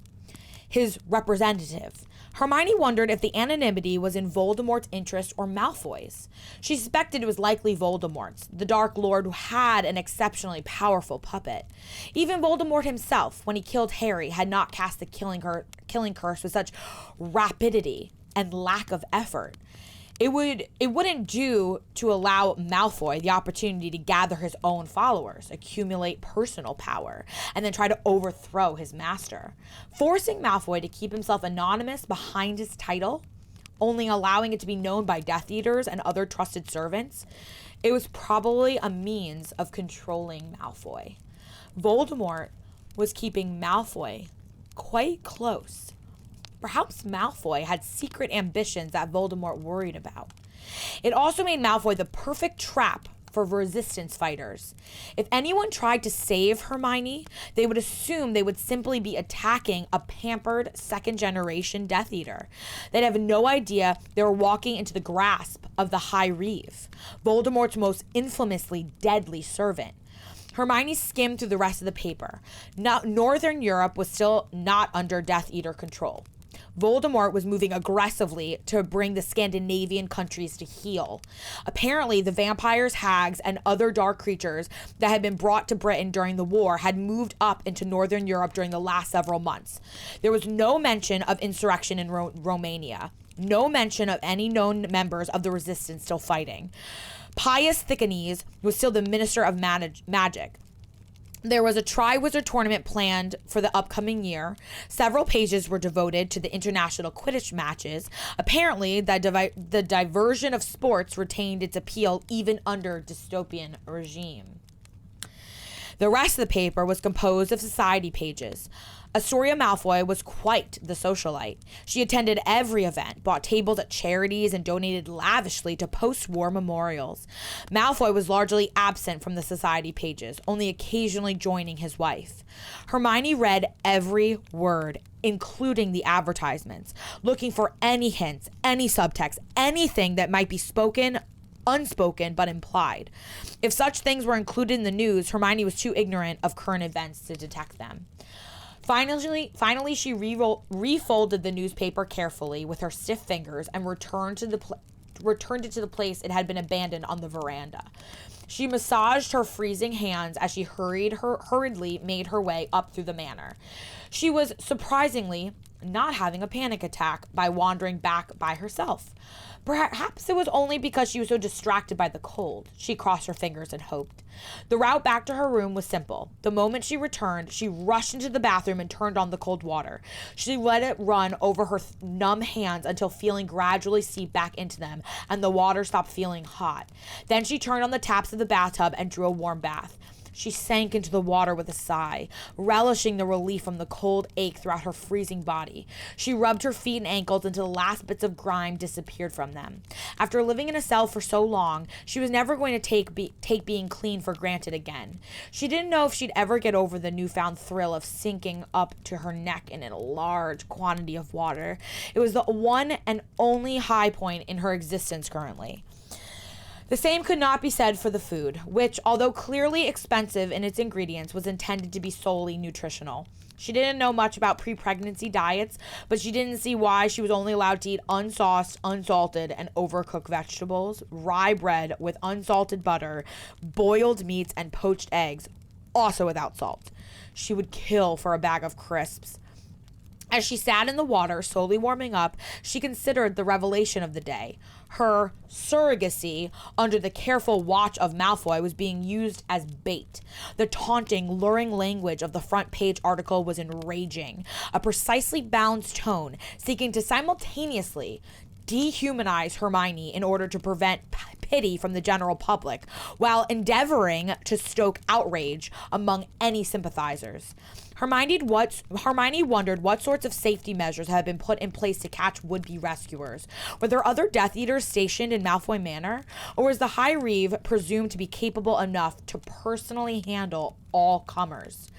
his representative. Hermione wondered if the anonymity was in Voldemort's interest or Malfoy's. She suspected it was likely Voldemort's, the Dark Lord who had an exceptionally powerful puppet. Even Voldemort himself, when he killed Harry, had not cast the killing curse with such rapidity and lack of effort. It wouldn't do to allow Malfoy the opportunity to gather his own followers, accumulate personal power, and then try to overthrow his master. Forcing Malfoy to keep himself anonymous behind his title, only allowing it to be known by Death Eaters and other trusted servants, it was probably a means of controlling Malfoy. Voldemort was keeping Malfoy quite close. Perhaps Malfoy had secret ambitions that Voldemort worried about. It also made Malfoy the perfect trap for resistance fighters. If anyone tried to save Hermione, they would assume they would simply be attacking a pampered second-generation Death Eater. They'd have no idea they were walking into the grasp of the High Reeve, Voldemort's most infamously deadly servant. Hermione skimmed through the rest of the paper. Northern Europe was still not under Death Eater control. Voldemort was moving aggressively to bring the Scandinavian countries to heel. Apparently, the vampires, hags, and other dark creatures that had been brought to Britain during the war had moved up into Northern Europe during the last several months. There was no mention of insurrection in Romania. No mention of any known members of the resistance still fighting. Pius Thickines was still the Minister of Magic. There was a Tri-Wizard tournament planned for the upcoming year. Several pages were devoted to the international Quidditch matches. Apparently, the diversion of sports retained its appeal even under dystopian regime. The rest of the paper was composed of society pages. Astoria Malfoy was quite the socialite. She attended every event, bought tables at charities, and donated lavishly to post-war memorials. Malfoy was largely absent from the society pages, only occasionally joining his wife. Hermione read every word, including the advertisements, looking for any hints, any subtext, anything that might be spoken, unspoken, but implied. If such things were included in the news, Hermione was too ignorant of current events to detect them. Finally, she refolded the newspaper carefully with her stiff fingers and returned it to the place it had been abandoned on the veranda. She massaged her freezing hands as she hurriedly made her way up through the manor. She was surprisingly not having a panic attack by wandering back by herself. Perhaps it was only because she was so distracted by the cold. She crossed her fingers and hoped. The route back to her room was simple. The moment she returned, she rushed into the bathroom and turned on the cold water. She let it run over her numb hands until feeling gradually seep back into them and the water stopped feeling hot. Then she turned on the taps of the bathtub and drew a warm bath. She sank into the water with a sigh, relishing the relief from the cold ache throughout her freezing body. She rubbed her feet and ankles until the last bits of grime disappeared from them. After living in a cell for so long, she was never going to take being clean for granted again. She didn't know if she'd ever get over the newfound thrill of sinking up to her neck in a large quantity of water. It was the one and only high point in her existence currently. The same could not be said for the food, which, although clearly expensive in its ingredients, was intended to be solely nutritional. She didn't know much about pre-pregnancy diets, but she didn't see why she was only allowed to eat unsauced, unsalted, and overcooked vegetables, rye bread with unsalted butter, boiled meats, and poached eggs, also without salt. She would kill for a bag of crisps. As she sat in the water, slowly warming up, she considered the revelation of the day. Her surrogacy under the careful watch of Malfoy was being used as bait. The taunting, luring language of the front page article was enraging. A precisely balanced tone, seeking to simultaneously dehumanize Hermione in order to prevent pity from the general public, while endeavoring to stoke outrage among any sympathizers. Hermione wondered what sorts of safety measures had been put in place to catch would-be rescuers. Were there other Death Eaters stationed in Malfoy Manor? Or was the High Reeve presumed to be capable enough to personally handle all comers?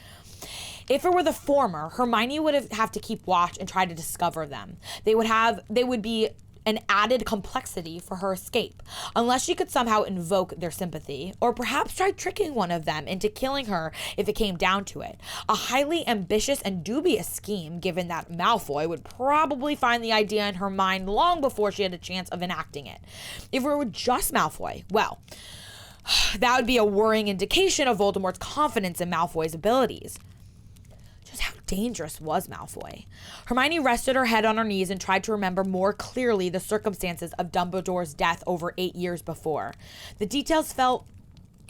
If it were the former, Hermione would have to keep watch and try to discover them. They would be an added complexity for her escape, unless she could somehow invoke their sympathy, or perhaps try tricking one of them into killing her if it came down to it. A highly ambitious and dubious scheme, given that Malfoy would probably find the idea in her mind long before she had a chance of enacting it. If it were just Malfoy, well, that would be a worrying indication of Voldemort's confidence in Malfoy's abilities. Just how dangerous was Malfoy? Hermione rested her head on her knees and tried to remember more clearly the circumstances of Dumbledore's death over 8 years before. The details felt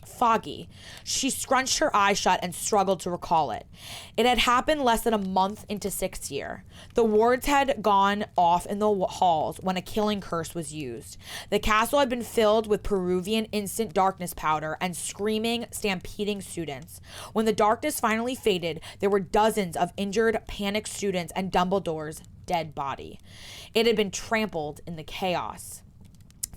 foggy. She scrunched her eyes shut and struggled to recall it. It had happened less than a month into 6th year. The wards had gone off in the halls when a killing curse was used. The castle had been filled with Peruvian instant darkness powder and screaming, stampeding students. When the darkness finally faded, there were dozens of injured, panicked students and Dumbledore's dead body. It had been trampled in the chaos.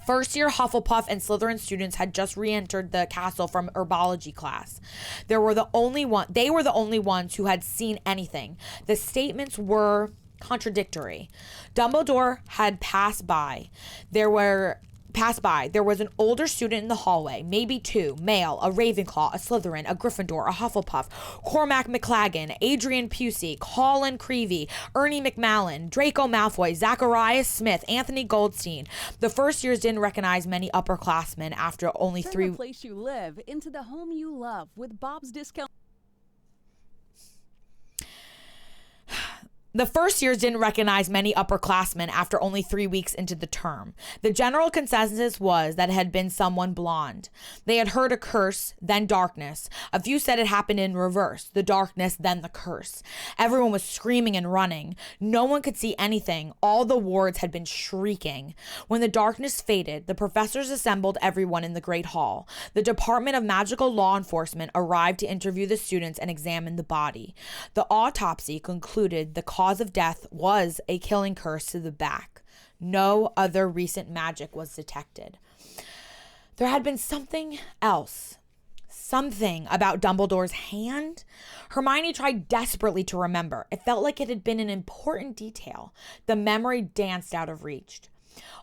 First-year Hufflepuff and Slytherin students had just re-entered the castle from herbology class. They were the only ones who had seen anything. The statements were contradictory. Dumbledore had passed by. There was an older student in the hallway, maybe 2, male, a Ravenclaw, a Slytherin, a Gryffindor, a Hufflepuff, Cormac McLaggen, Adrian Pusey, Colin Creevey, Ernie McMallan, Draco Malfoy, Zacharias Smith, Anthony Goldstein. The first years didn't recognize many upperclassmen after only 3 Turn the place you live into the home you love with Bob's Discount. The first years didn't recognize many upperclassmen after only 3 weeks into the term. The general consensus was that it had been someone blonde. They had heard a curse, then darkness. A few said it happened in reverse, the darkness, then the curse. Everyone was screaming and running. No one could see anything. All the wards had been shrieking. When the darkness faded, the professors assembled everyone in the Great Hall. The Department of Magical Law Enforcement arrived to interview the students and examine the body. The autopsy concluded the cause of death was a killing curse to the back. No other recent magic was detected. There had been something else. Something about Dumbledore's hand. Hermione tried desperately to remember. It felt like it had been an important detail. The memory danced out of reach.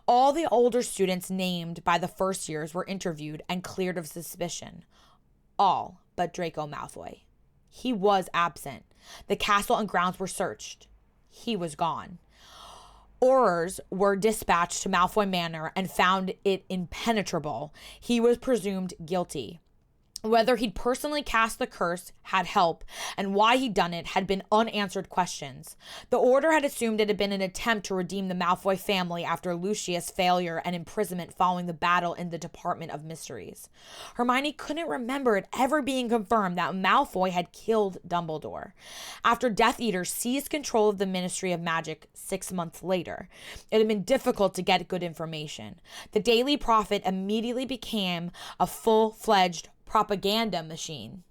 All the older students named by the first years were interviewed and cleared of suspicion. All but Draco Malfoy. He was absent. The castle and grounds were searched. He was gone. Aurors were dispatched to Malfoy Manor and found it impenetrable. He was presumed guilty. Whether he'd personally cast the curse, had help, and why he'd done it had been unanswered questions. The Order had assumed it had been an attempt to redeem the Malfoy family after Lucius' failure and imprisonment following the battle in the Department of Mysteries. Hermione couldn't remember it ever being confirmed that Malfoy had killed Dumbledore. After Death Eaters seized control of the Ministry of Magic 6 months later, it had been difficult to get good information. The Daily Prophet immediately became a full-fledged propaganda machine.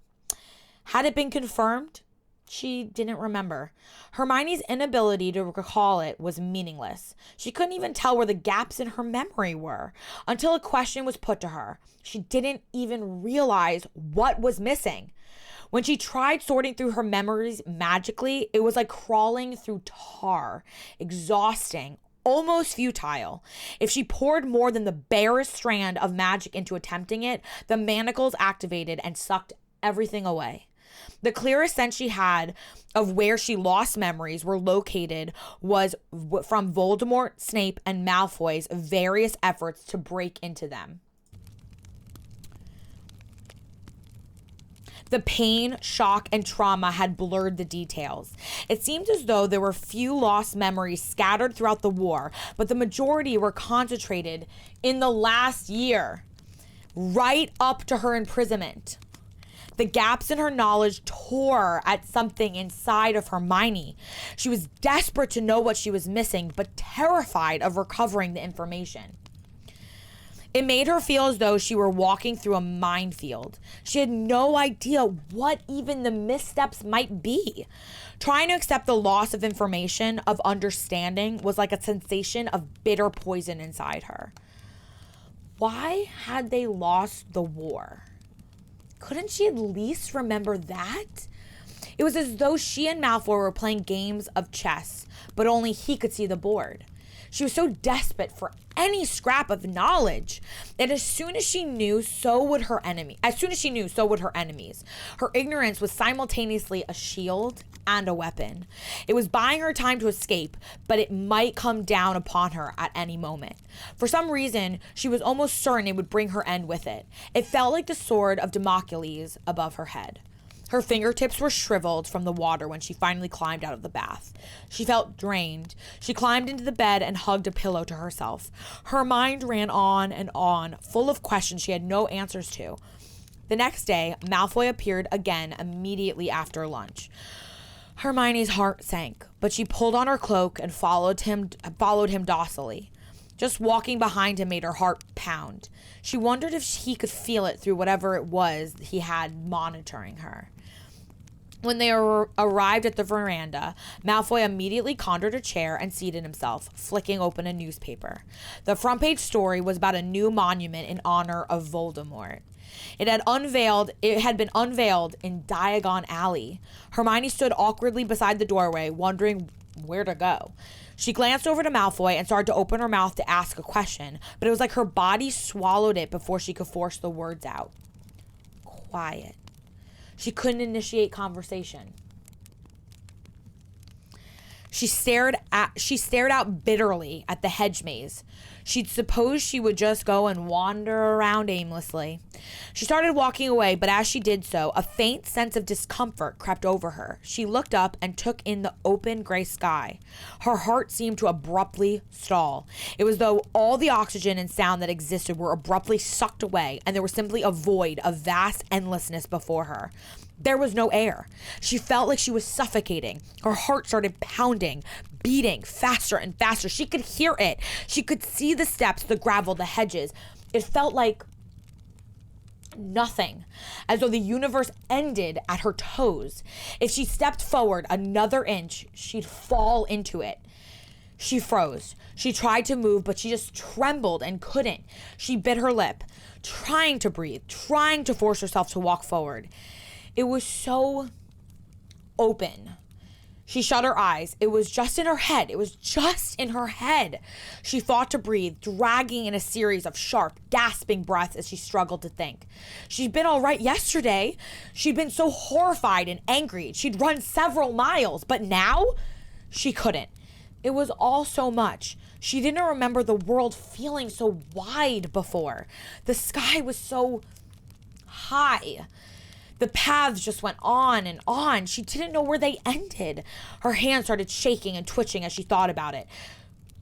Had it been confirmed? She didn't remember. Hermione's inability to recall it was meaningless. She couldn't even tell where the gaps in her memory were until a question was put to her. She didn't even realize what was missing. When she tried sorting through her memories magically, it was like crawling through tar, exhausting, almost futile. If she poured more than the barest strand of magic into attempting it, the manacles activated and sucked everything away. The clearest sense she had of where she lost memories were located was from Voldemort, Snape, and Malfoy's various efforts to break into them. The pain, shock, and trauma had blurred the details. It seemed as though there were few lost memories scattered throughout the war, but the majority were concentrated in the last year, right up to her imprisonment. The gaps in her knowledge tore at something inside of Hermione. She was desperate to know what she was missing, but terrified of recovering the information. It made her feel as though she were walking through a minefield. She had no idea what even the missteps might be. Trying to accept the loss of information, of understanding, was like a sensation of bitter poison inside her. Why had they lost the war? Couldn't she at least remember that? It was as though she and Malfoy were playing games of chess, but only he could see the board. She was so desperate for any scrap of knowledge that as soon as she knew, so would her enemies. Her ignorance was simultaneously a shield and a weapon. It was buying her time to escape, but it might come down upon her at any moment. For some reason, she was almost certain it would bring her end with it. It felt like the sword of Damocles above her head. Her fingertips were shriveled from the water when she finally climbed out of the bath. She felt drained. She climbed into the bed and hugged a pillow to herself. Her mind ran on and on, full of questions she had no answers to. The next day, Malfoy appeared again immediately after lunch. Hermione's heart sank, but she pulled on her cloak and followed him docilely. Just walking behind him made her heart pound. She wondered if he could feel it through whatever it was he had monitoring her. When they arrived at the veranda, Malfoy immediately conjured a chair and seated himself, flicking open a newspaper. The front page story was about a new monument in honor of Voldemort. It had been unveiled in Diagon Alley. Hermione stood awkwardly beside the doorway, wondering where to go. She glanced over to Malfoy and started to open her mouth to ask a question, but it was like her body swallowed it before she could force the words out. Quiet. She couldn't initiate conversation. She stared out bitterly at the hedge maze. She'd supposed she would just go and wander around aimlessly. She started walking away, but as she did so, a faint sense of discomfort crept over her. She looked up and took in the open gray sky. Her heart seemed to abruptly stall. It was though all the oxygen and sound that existed were abruptly sucked away, and there was simply a void of vast endlessness before her. There was no air. She felt like she was suffocating. Her heart started pounding, beating faster and faster. She could hear it. She could see the steps, the gravel, the hedges. It felt like nothing, as though the universe ended at her toes. If she stepped forward another inch, she'd fall into it. She froze. She tried to move, but she just trembled and couldn't. She bit her lip, trying to breathe, trying to force herself to walk forward. It was so open. She shut her eyes. It was just in her head. It was just in her head. She fought to breathe, dragging in a series of sharp, gasping breaths as she struggled to think. She'd been all right yesterday. She'd been so horrified and angry. She'd run several miles, but now she couldn't. It was all so much. She didn't remember the world feeling so wide before. The sky was so high. The paths just went on and on. She didn't know where they ended. Her hands started shaking and twitching as she thought about it.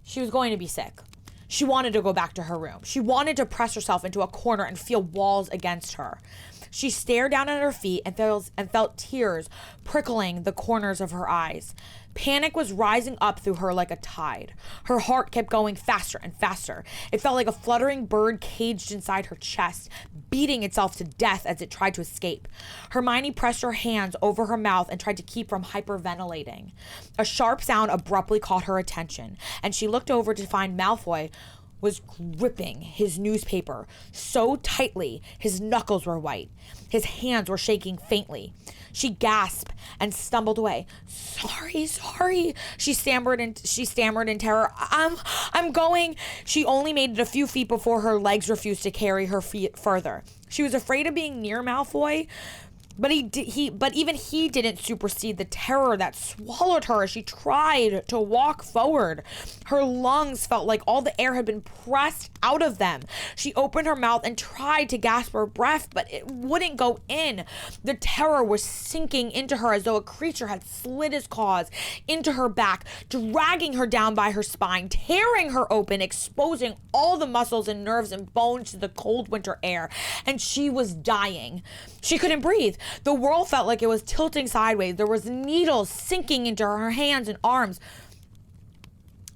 She was going to be sick. She wanted to go back to her room. She wanted to press herself into a corner and feel walls against her. She stared down at her feet and felt tears prickling the corners of her eyes. Panic was rising up through her like a tide. Her heart kept going faster and faster. It felt like a fluttering bird caged inside her chest, beating itself to death as it tried to escape. Hermione pressed her hands over her mouth and tried to keep from hyperventilating. A sharp sound abruptly caught her attention, and she looked over to find Malfoy was gripping his newspaper so tightly his knuckles were white. His hands were shaking faintly. She gasped and stumbled away. Sorry, she stammered in terror. I'm going. She only made it a few feet before her legs refused to carry her feet further. She was afraid of being near Malfoy, but even he didn't supersede the terror that swallowed her as she tried to walk forward. Her lungs felt like all the air had been pressed out of them. She opened her mouth and tried to gasp her breath, but it wouldn't go in. The terror was sinking into her as though a creature had slid his claws into her back, dragging her down by her spine, tearing her open, exposing all the muscles and nerves and bones to the cold winter air. And she was dying. She couldn't breathe. The world felt like it was tilting sideways. There was needles sinking into her hands and arms.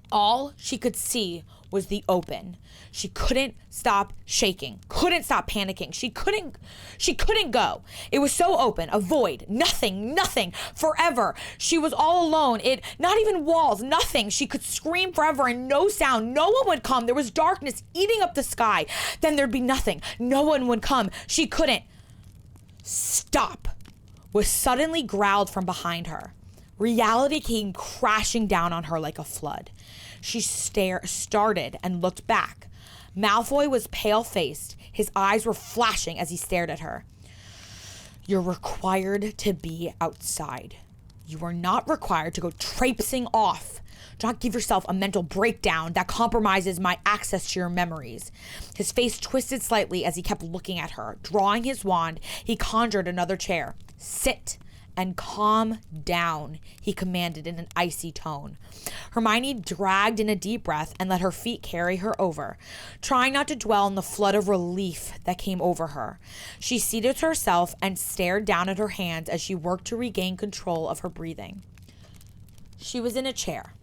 All she could see was the open. She couldn't stop shaking, couldn't stop panicking. She couldn't go. It was so open, a void, nothing, forever. She was all alone. Not even walls, nothing. She could scream forever and no sound. No one would come. There was darkness eating up the sky. Then there'd be nothing. No one would come. She couldn't. Stop was suddenly growled from behind her. Reality came crashing down on her like a flood. She started and looked back. Malfoy was pale-faced. His eyes were flashing as he stared at her. You're required to be outside. You are not required to go traipsing off. Do not give yourself a mental breakdown that compromises my access to your memories. His face twisted slightly as he kept looking at her. Drawing his wand, he conjured another chair. Sit and calm down, he commanded in an icy tone. Hermione dragged in a deep breath and let her feet carry her over, trying not to dwell on the flood of relief that came over her. She seated herself and stared down at her hands as she worked to regain control of her breathing. She was in a chair.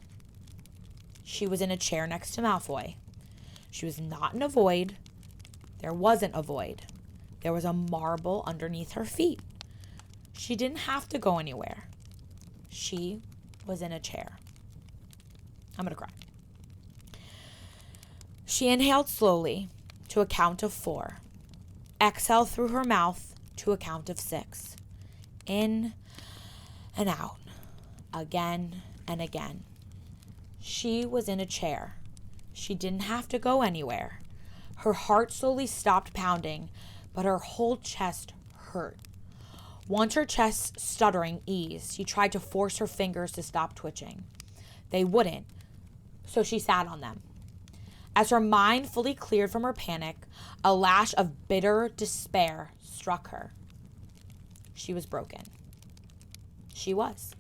She was in a chair next to Malfoy. She was not in a void. There wasn't a void. There was a marble underneath her feet. She didn't have to go anywhere. She was in a chair. I'm gonna cry. She inhaled slowly to a count of 4. Exhaled through her mouth to a count of 6. In and out. Again and again. She was in a chair. She didn't have to go anywhere. Her heart slowly stopped pounding, but her whole chest hurt. Once her chest stuttering eased, she tried to force her fingers to stop twitching. They wouldn't. So she sat on them. As her mind fully cleared from her panic, a lash of bitter despair struck her. She was broken. She was.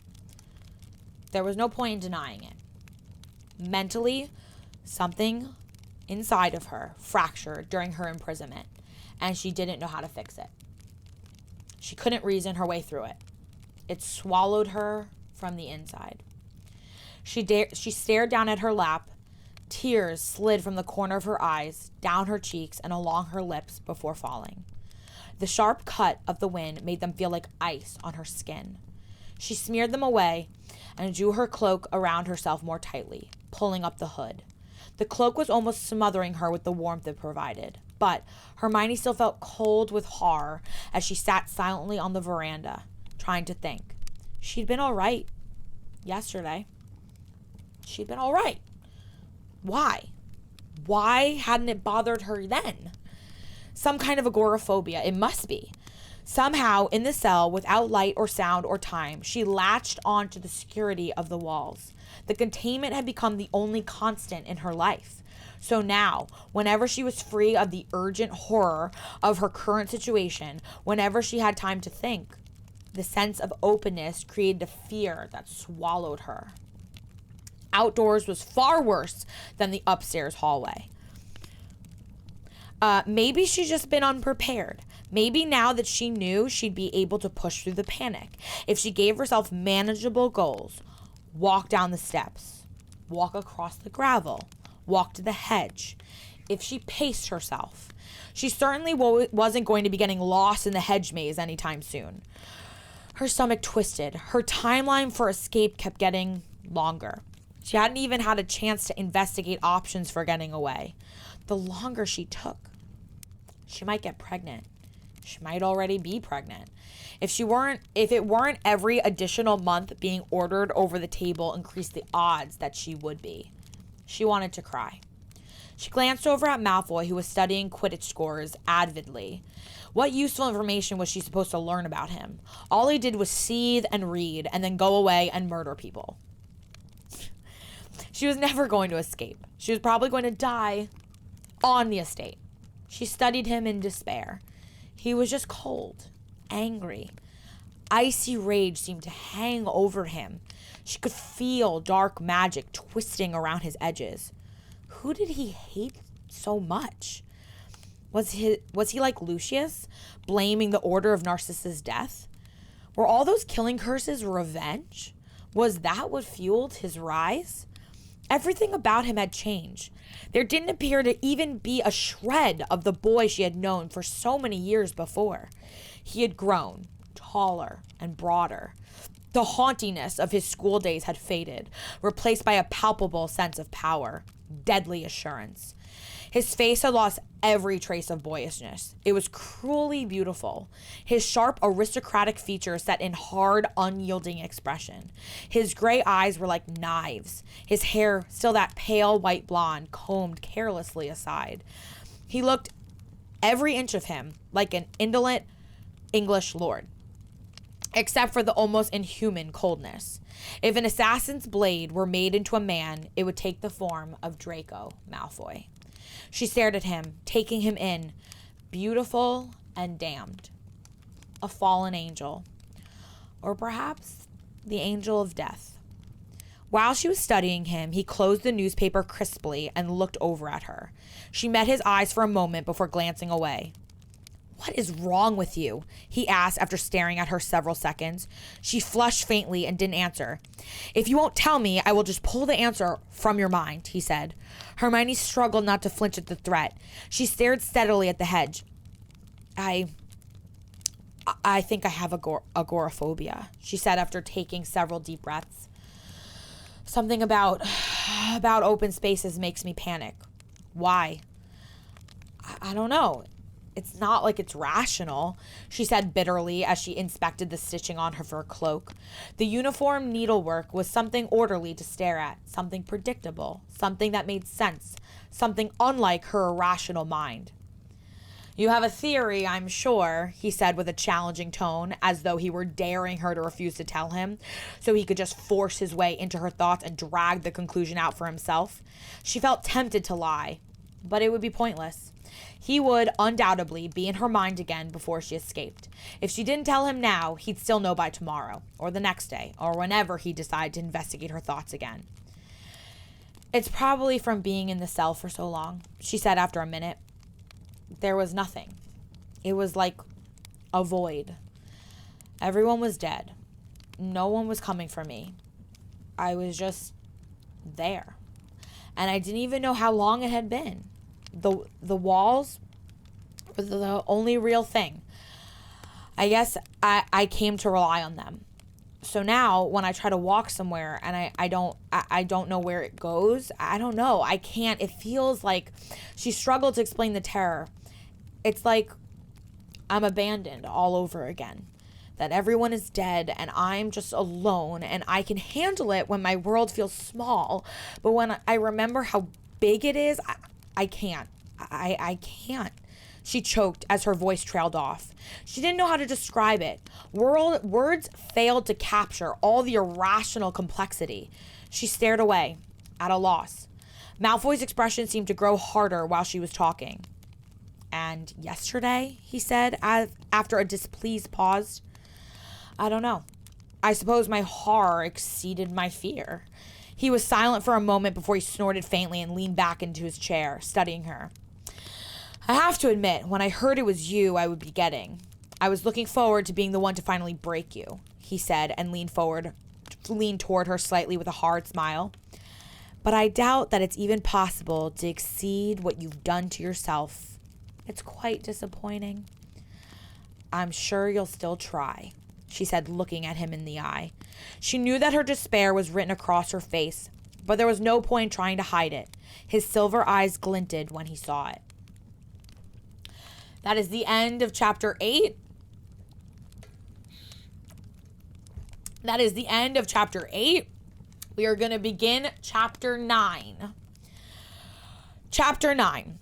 There was no point in denying it. Mentally, something inside of her fractured during her imprisonment, and she didn't know how to fix it. She couldn't reason her way through it. It swallowed her from the inside. She stared down at her lap. Tears slid from the corner of her eyes, down her cheeks, and along her lips before falling. The sharp cut of the wind made them feel like ice on her skin. She smeared them away and drew her cloak around herself more tightly, pulling up the hood. The cloak was almost smothering her with the warmth it provided, but Hermione still felt cold with horror as she sat silently on the veranda, trying to think. She'd been all right yesterday. She'd been all right. Why? Why hadn't it bothered her then? Some kind of agoraphobia, it must be. Somehow, in the cell, without light or sound or time, she latched onto the security of the walls. The containment had become the only constant in her life. So now, whenever she was free of the urgent horror of her current situation, whenever she had time to think, the sense of openness created a fear that swallowed her. Outdoors was far worse than the upstairs hallway. Maybe she'd just been unprepared. Maybe now that she knew, she'd be able to push through the panic. If she gave herself manageable goals, walk down the steps, walk across the gravel, walk to the hedge. If she paced herself, she certainly wasn't going to be getting lost in the hedge maze anytime soon. Her stomach twisted. Her timeline for escape kept getting longer. She hadn't even had a chance to investigate options for getting away. The longer she took, she might get pregnant. She might already be pregnant. If it weren't every additional month being ordered over the table increased the odds that she would be. She wanted to cry. She glanced over at Malfoy, who was studying Quidditch scores avidly. What useful information was she supposed to learn about him? All he did was seethe and read and then go away and murder people. She was never going to escape. She was probably going to die on the estate. She studied him in despair. He was just cold, angry. Icy rage seemed to hang over him. She could feel dark magic twisting around his edges. Who did he hate so much? Was he like Lucius, blaming the Order of Narcissus' death? Were all those killing curses revenge? Was that what fueled his rise? Everything about him had changed. There didn't appear to even be a shred of the boy she had known for so many years before. He had grown, taller and broader. The hauntiness of his school days had faded, replaced by a palpable sense of power, deadly assurance. His face had lost every trace of boyishness. It was cruelly beautiful. His sharp, aristocratic features set in hard, unyielding expression. His gray eyes were like knives. His hair, still that pale white blonde, combed carelessly aside. He looked, every inch of him, like an indolent English lord, except for the almost inhuman coldness. If an assassin's blade were made into a man, it would take the form of Draco Malfoy. She stared at him, taking him in, beautiful and damned. A fallen angel. Or perhaps the angel of death. While she was studying him, he closed the newspaper crisply and looked over at her. She met his eyes for a moment before glancing away. "What is wrong with you?" he asked after staring at her several seconds. She flushed faintly and didn't answer. "If you won't tell me, I will just pull the answer from your mind," he said. Hermione struggled not to flinch at the threat. She stared steadily at the hedge. I think I have agoraphobia," she said after taking several deep breaths. "Something about open spaces makes me panic. Why? I don't know. It's not like it's rational," she said bitterly as she inspected the stitching on her fur cloak. The uniform needlework was something orderly to stare at, something predictable, something that made sense, something unlike her irrational mind. You have a theory, I'm sure, he said with a challenging tone, as though he were daring her to refuse to tell him, so he could just force his way into her thoughts and drag the conclusion out for himself. She felt tempted to lie, but it would be pointless. He would undoubtedly be in her mind again before she escaped. If she didn't tell him now, he'd still know by tomorrow, or the next day, or whenever he decided to investigate her thoughts again. It's probably from being in the cell for so long, she said after a minute. There was nothing. It was like a void. Everyone was dead. No one was coming for me. I was just there. And I didn't even know how long it had been. The walls were the only real thing. I guess I came to rely on them. So now when I try to walk somewhere and I don't know where it goes, I don't know. I can't. It feels like she struggled to explain the terror. It's like I'm abandoned all over again. That everyone is dead and I'm just alone, and I can handle it when my world feels small. But when I remember how big it is, I can't. I can't. She choked as her voice trailed off. She didn't know how to describe it. Words failed to capture all the irrational complexity. She stared away, at a loss. Malfoy's expression seemed to grow harder while she was talking. And yesterday, he said, after a displeased pause. I don't know. I suppose my horror exceeded my fear. He was silent for a moment before he snorted faintly and leaned back into his chair, studying her. I have to admit, when I heard it was you I would be getting, I was looking forward to being the one to finally break you, he said, and leaned toward her slightly with a hard smile. But I doubt that it's even possible to exceed what you've done to yourself. It's quite disappointing. I'm sure you'll still try, she said, looking at him in the eye. She knew that her despair was written across her face, but there was no point trying to hide it. His silver eyes glinted when he saw it. That is the end of chapter 8. That is the end of chapter 8. We are going to begin chapter 9. Chapter 9.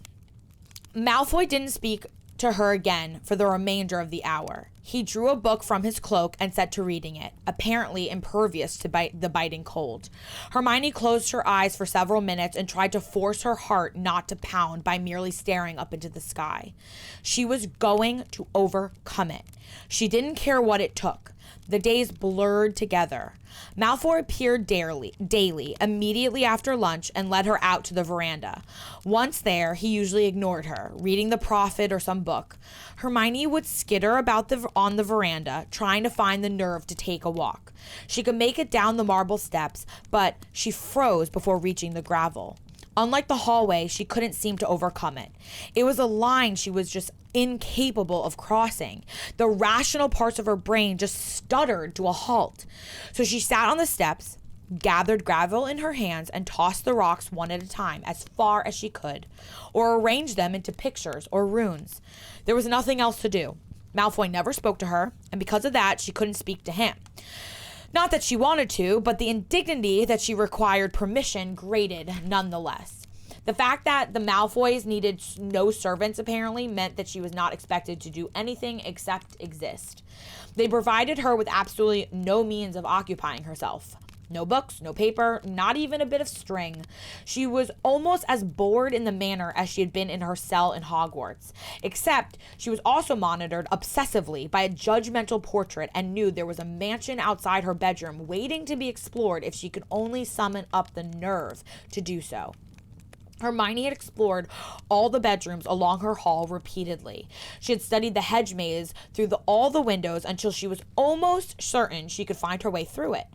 Malfoy didn't speak to her again for the remainder of the hour. He drew a book from his cloak and set to reading it, apparently impervious to the biting cold. Hermione closed her eyes for several minutes and tried to force her heart not to pound by merely staring up into the sky. She was going to overcome it. She didn't care what it took. The days blurred together. Malfoy appeared daily, immediately after lunch, and led her out to the veranda. Once there, he usually ignored her, reading The Prophet or some book. Hermione would skitter about on the veranda, trying to find the nerve to take a walk. She could make it down the marble steps, but she froze before reaching the gravel. Unlike the hallway, she couldn't seem to overcome it. It was a line she was just incapable of crossing. The rational parts of her brain just stuttered to a halt. So she sat on the steps, gathered gravel in her hands, and tossed the rocks one at a time as far as she could, or arranged them into pictures or runes. There was nothing else to do. Malfoy never spoke to her, and because of that, she couldn't speak to him. Not that she wanted to, but the indignity that she required permission grated nonetheless. The fact that the Malfoys needed no servants apparently meant that she was not expected to do anything except exist. They provided her with absolutely no means of occupying herself. No books, no paper, not even a bit of string. She was almost as bored in the manner as she had been in her cell in Hogwarts, except she was also monitored obsessively by a judgmental portrait and knew there was a mansion outside her bedroom waiting to be explored if she could only summon up the nerve to do so. Hermione had explored all the bedrooms along her hall repeatedly. She had studied the hedge maze through all the windows until she was almost certain she could find her way through it.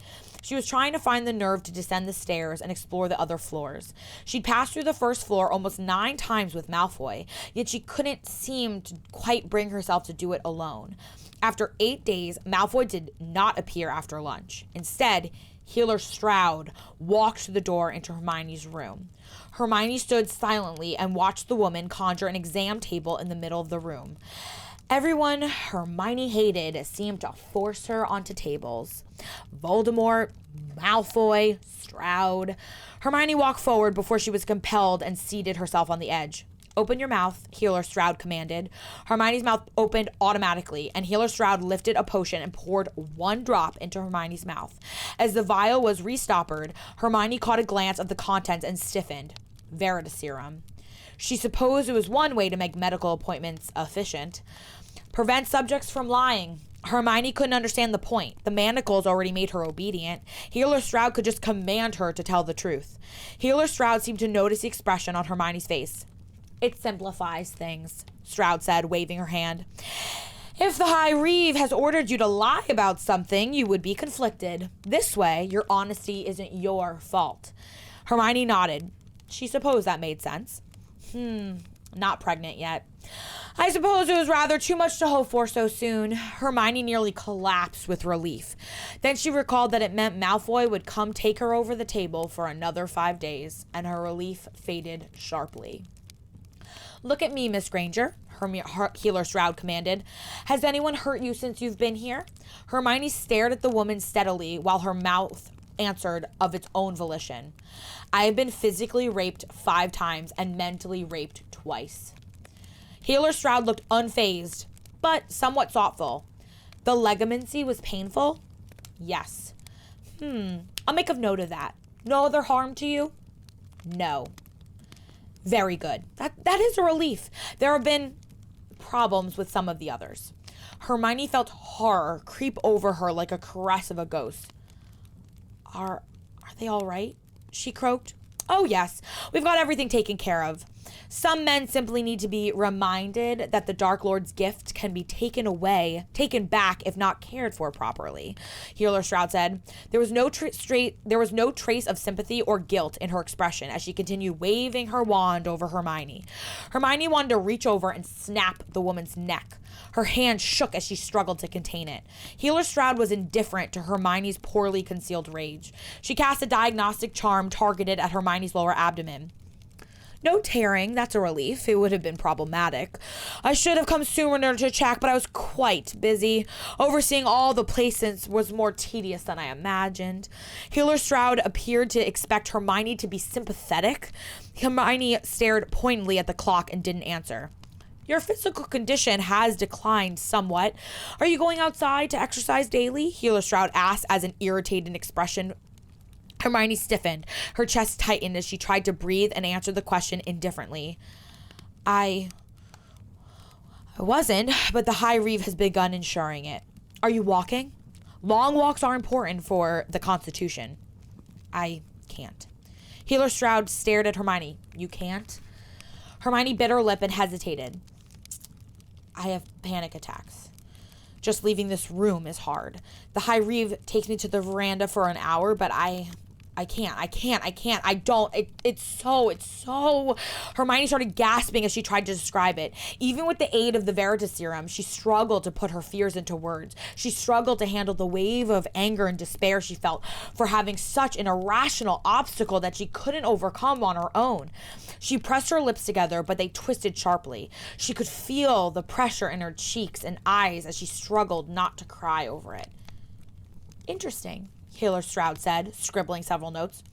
She was trying to find the nerve to descend the stairs and explore the other floors. She'd passed through the first floor almost 9 times with Malfoy, yet she couldn't seem to quite bring herself to do it alone. After 8 days, Malfoy did not appear after lunch. Instead, Healer Stroud walked to the door into Hermione's room. Hermione stood silently and watched the woman conjure an exam table in the middle of the room. Everyone Hermione hated seemed to force her onto tables. Voldemort, Malfoy, Stroud. Hermione walked forward before she was compelled and seated herself on the edge. Open your mouth, Healer Stroud commanded. Hermione's mouth opened automatically, and Healer Stroud lifted a potion and poured 1 drop into Hermione's mouth. As the vial was restoppered, Hermione caught a glance of the contents and stiffened. Veritaserum. She supposed it was one way to make medical appointments efficient. Prevent subjects from lying. Hermione couldn't understand the point. The manacles already made her obedient. Healer Stroud could just command her to tell the truth. Healer Stroud seemed to notice the expression on Hermione's face. It simplifies things, Stroud said, waving her hand. If the High Reeve has ordered you to lie about something, you would be conflicted. This way, your honesty isn't your fault. Hermione nodded. She supposed that made sense. Not pregnant yet. I suppose it was rather too much to hope for so soon. Hermione nearly collapsed with relief. Then she recalled that it meant Malfoy would come take her over the table for another 5 days, and her relief faded sharply. Look at me, Miss Granger, Healer Stroud commanded. Has anyone hurt you since you've been here? Hermione stared at the woman steadily while her mouth answered of its own volition. I have been physically raped 5 times and mentally raped twice. Healer Stroud looked unfazed, but somewhat thoughtful. The legamency was painful? Yes. I'll make a note of that. No other harm to you? No. Very good. That is a relief. There have been problems with some of the others. Hermione felt horror creep over her like a caress of a ghost. Are they all right? She croaked. Oh, yes. We've got everything taken care of. Some men simply need to be reminded that the Dark Lord's gift can be taken back if not cared for properly, Healer Stroud said. There was no trace of sympathy or guilt in her expression as she continued waving her wand over Hermione. Hermione wanted to reach over and snap the woman's neck. Her hand shook as she struggled to contain it. Healer Stroud was indifferent to Hermione's poorly concealed rage. She cast a diagnostic charm targeted at Hermione's lower abdomen. No tearing, that's a relief. It would have been problematic. I should have come sooner to check, but I was quite busy. Overseeing all the placements was more tedious than I imagined. Healer Stroud appeared to expect Hermione to be sympathetic. Hermione stared pointedly at the clock and didn't answer. Your physical condition has declined somewhat. Are you going outside to exercise daily? Healer Stroud asked as an irritated expression. Hermione stiffened. Her chest tightened as she tried to breathe and answer the question indifferently. I wasn't, but the High Reeve has begun ensuring it. Are you walking? Long walks are important for the Constitution. I can't. Healer Stroud stared at Hermione. You can't? Hermione bit her lip and hesitated. I have panic attacks. Just leaving this room is hard. The High Reeve takes me to the veranda for an hour, but I don't. It's so. Hermione started gasping as she tried to describe it. Even with the aid of the Veritaserum, she struggled to put her fears into words. She struggled to handle the wave of anger and despair she felt for having such an irrational obstacle that she couldn't overcome on her own. She pressed her lips together, but they twisted sharply. She could feel the pressure in her cheeks and eyes as she struggled not to cry over it. Interesting, Healer Stroud said, scribbling several notes.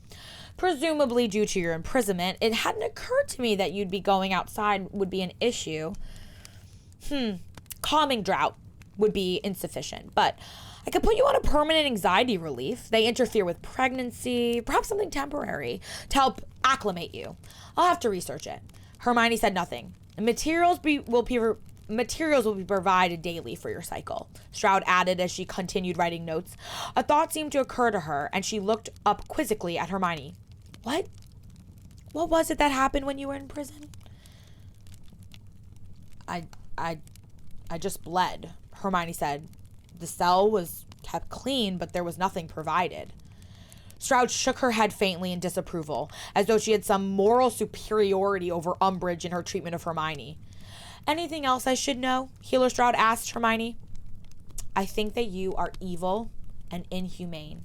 Presumably due to your imprisonment, it hadn't occurred to me that you'd be going outside would be an issue. Calming drought would be insufficient, but I could put you on a permanent anxiety relief. They interfere with pregnancy, perhaps something temporary, to help acclimate you. I'll have to research it. Hermione said nothing. Materials will be provided daily for your cycle, Stroud added as she continued writing notes. A thought seemed to occur to her, and she looked up quizzically at Hermione. What? What was it that happened when you were in prison? I just bled, Hermione said. The cell was kept clean, but there was nothing provided. Stroud shook her head faintly in disapproval, as though she had some moral superiority over Umbridge in her treatment of Hermione. Anything else I should know? Healer Stroud asked Hermione. I think that you are evil and inhuman.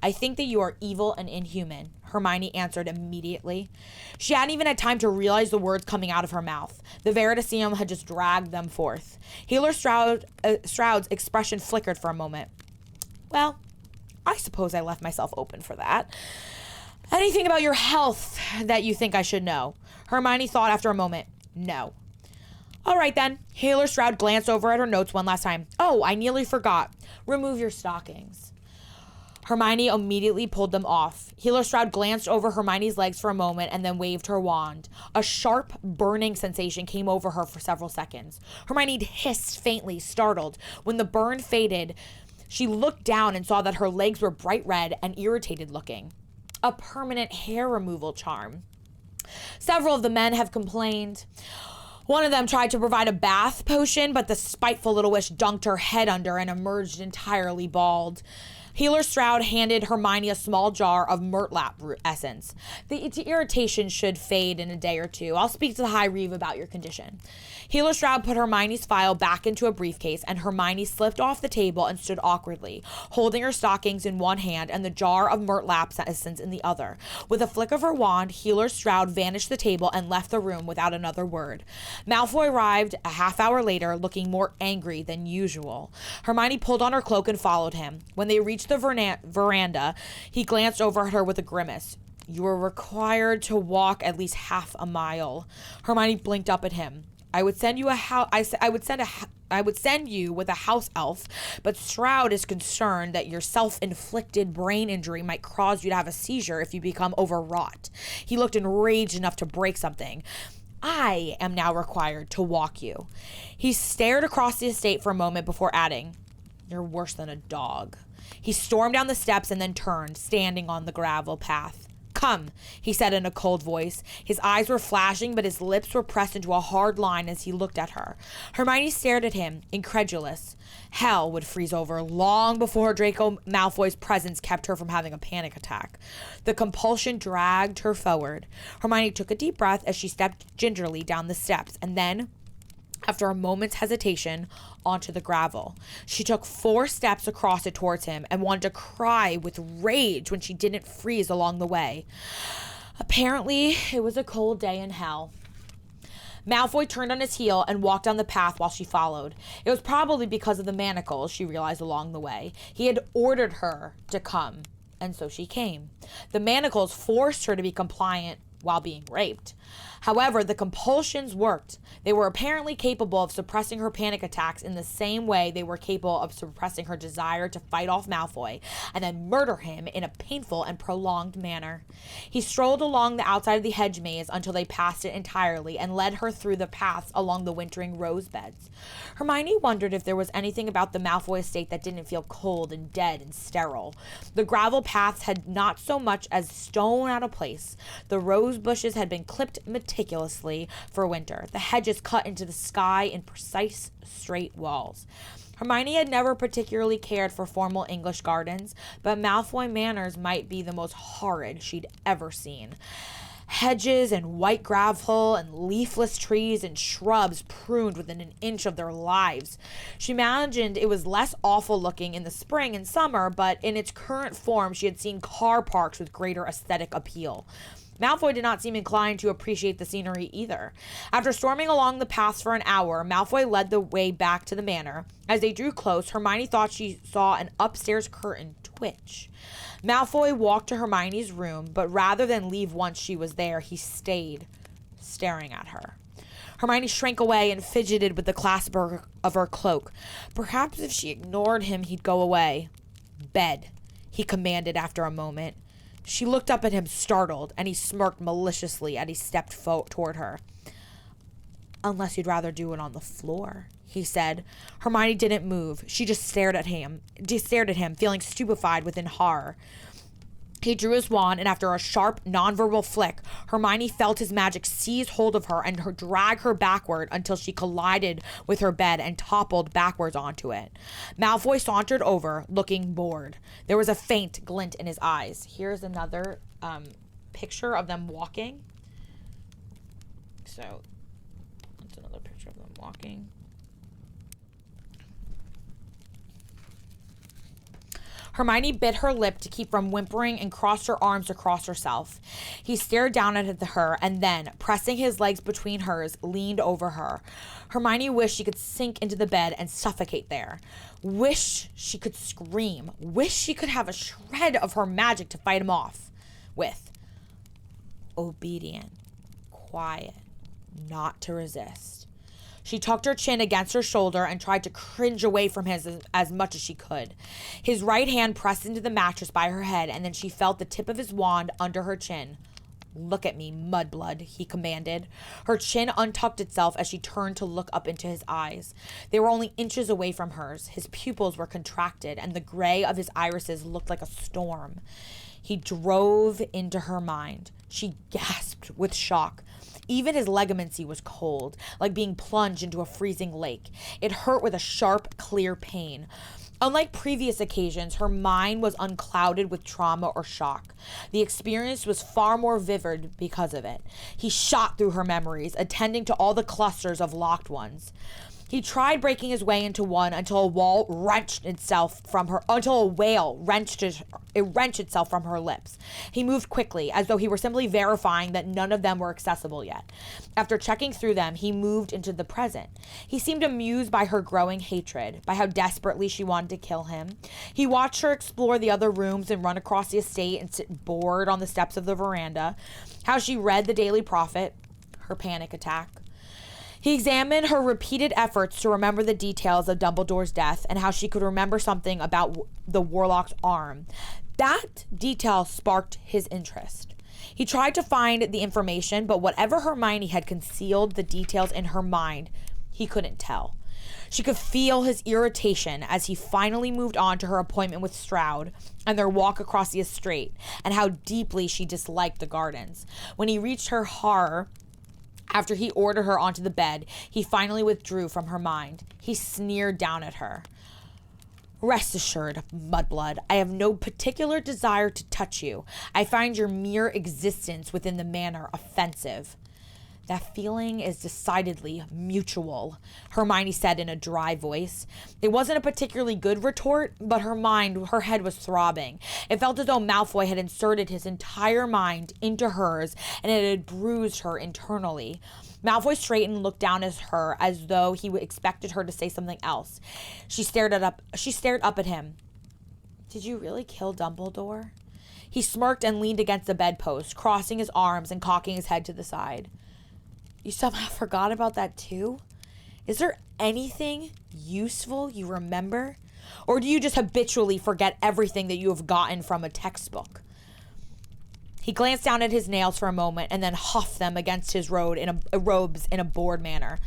I think that you are evil and inhuman, Hermione answered immediately. She hadn't even had time to realize the words coming out of her mouth. The Veritaserum had just dragged them forth. Healer Stroud's expression flickered for a moment. Well, I suppose I left myself open for that. Anything about your health that you think I should know? Hermione thought after a moment. No. All right then. Healer Stroud glanced over at her notes one last time. Oh, I nearly forgot. Remove your stockings. Hermione immediately pulled them off. Healer Stroud glanced over Hermione's legs for a moment and then waved her wand. A sharp, burning sensation came over her for several seconds. Hermione hissed faintly, startled. When the burn faded, she looked down and saw that her legs were bright red and irritated looking. A permanent hair removal charm. Several of the men have complained. One of them tried to provide a bath potion, but the spiteful little witch dunked her head under and emerged entirely bald. Healer Stroud handed Hermione a small jar of murtlap root essence. The irritation should fade in a day or two. I'll speak to the High Reeve about your condition. Healer Stroud put Hermione's file back into a briefcase, and Hermione slipped off the table and stood awkwardly, holding her stockings in one hand and the jar of murtlap essence in the other. With a flick of her wand, Healer Stroud vanished the table and left the room without another word. Malfoy arrived a half hour later, looking more angry than usual. Hermione pulled on her cloak and followed him. When they reached the veranda, he glanced over at her with a grimace. You are required to walk at least half a mile. Hermione blinked up at him. I would send you with a house elf, but Stroud is concerned that your self-inflicted brain injury might cause you to have a seizure if you become overwrought. He looked enraged enough to break something. I am now required to walk you. He stared across the estate for a moment before adding, You're worse than a dog. He stormed down the steps and then turned, standing on the gravel path. Come, he said in a cold voice. His eyes were flashing, but his lips were pressed into a hard line as he looked at her. Hermione stared at him, incredulous. Hell would freeze over long before Draco Malfoy's presence kept her from having a panic attack. The compulsion dragged her forward. Hermione took a deep breath as she stepped gingerly down the steps, and then, after a moment's hesitation, onto the gravel. She took 4 steps across it towards him and wanted to cry with rage when she didn't freeze along the way. Apparently, it was a cold day in hell. Malfoy turned on his heel and walked down the path while she followed. It was probably because of the manacles, she realized along the way. He had ordered her to come, and so she came. The manacles forced her to be compliant while being raped. However, the compulsions worked. They were apparently capable of suppressing her panic attacks in the same way they were capable of suppressing her desire to fight off Malfoy and then murder him in a painful and prolonged manner. He strolled along the outside of the hedge maze until they passed it entirely and led her through the paths along the wintering rose beds. Hermione wondered if there was anything about the Malfoy estate that didn't feel cold and dead and sterile. The gravel paths had not so much as stone out of place. The rose bushes had been clipped meticulously for winter, the hedges cut into the sky in precise straight walls. Hermione had never particularly cared for formal English gardens, but Malfoy Manors might be the most horrid she'd ever seen. Hedges and white gravel and leafless trees and shrubs pruned within an inch of their lives. She imagined it was less awful looking in the spring and summer, but in its current form she had seen car parks with greater aesthetic appeal. Malfoy did not seem inclined to appreciate the scenery either. After storming along the paths for an hour, Malfoy led the way back to the manor. As they drew close, Hermione thought she saw an upstairs curtain twitch. Malfoy walked to Hermione's room, but rather than leave once she was there, he stayed, staring at her. Hermione shrank away and fidgeted with the clasp of her cloak. Perhaps if she ignored him, he'd go away. Bed, he commanded after a moment. She looked up at him, startled, and he smirked maliciously as he stepped toward her. Unless you'd rather do it on the floor, he said. Hermione didn't move. She just stared at him, feeling stupefied within horror. He drew his wand, and after a sharp, nonverbal flick, Hermione felt his magic seize hold of her and drag her backward until she collided with her bed and toppled backwards onto it. Malfoy sauntered over, looking bored. There was a faint glint in his eyes. Here's another picture of them walking. So, that's another picture of them walking. Hermione bit her lip to keep from whimpering and crossed her arms across herself. He stared down at her and then, pressing his legs between hers, leaned over her. Hermione wished she could sink into the bed and suffocate there. Wish she could scream. Wish she could have a shred of her magic to fight him off with. obedient, quiet, not to resist. She tucked her chin against her shoulder and tried to cringe away from him as much as she could. His right hand pressed into the mattress by her head, and then she felt the tip of his wand under her chin. "Look at me, mudblood," he commanded. Her chin untucked itself as she turned to look up into his eyes. They were only inches away from hers. His pupils were contracted, and the gray of his irises looked like a storm. He drove into her mind. She gasped with shock. Even his legamency was cold, like being plunged into a freezing lake. It hurt with a sharp, clear pain. Unlike previous occasions, her mind was unclouded with trauma or shock. The experience was far more vivid because of it. He shot through her memories, attending to all the clusters of locked ones. He tried breaking his way into one until a wall wrenched itself from her, until a wail wrenched itself from her lips. He moved quickly, as though he were simply verifying that none of them were accessible yet. After checking through them, he moved into the present. He seemed amused by her growing hatred, by how desperately she wanted to kill him. He watched her explore the other rooms and run across the estate and sit bored on the steps of the veranda. How she read the Daily Prophet, her panic attack. He examined her repeated efforts to remember the details of Dumbledore's death and how she could remember something about the warlock's arm. That detail sparked his interest. He tried to find the information, but whatever Hermione had concealed the details in her mind, he couldn't tell. She could feel his irritation as he finally moved on to her appointment with Stroud and their walk across the estate, and how deeply she disliked the gardens. When he reached her horror, after he ordered her onto the bed, he finally withdrew from her mind. He sneered down at her. "Rest assured, mudblood, I have no particular desire to touch you. I find your mere existence within the manor offensive." "That feeling is decidedly mutual," Hermione said in a dry voice. It wasn't a particularly good retort, but her head was throbbing. It felt as though Malfoy had inserted his entire mind into hers, and it had bruised her internally. Malfoy straightened and looked down at her as though he expected her to say something else. She stared up at him. "Did you really kill Dumbledore?" He smirked and leaned against the bedpost, crossing his arms and cocking his head to the side. "You somehow forgot about that too? Is there anything useful you remember? Or do you just habitually forget everything that you have gotten from a textbook?" He glanced down at his nails for a moment and then huffed them against his robes in a bored manner.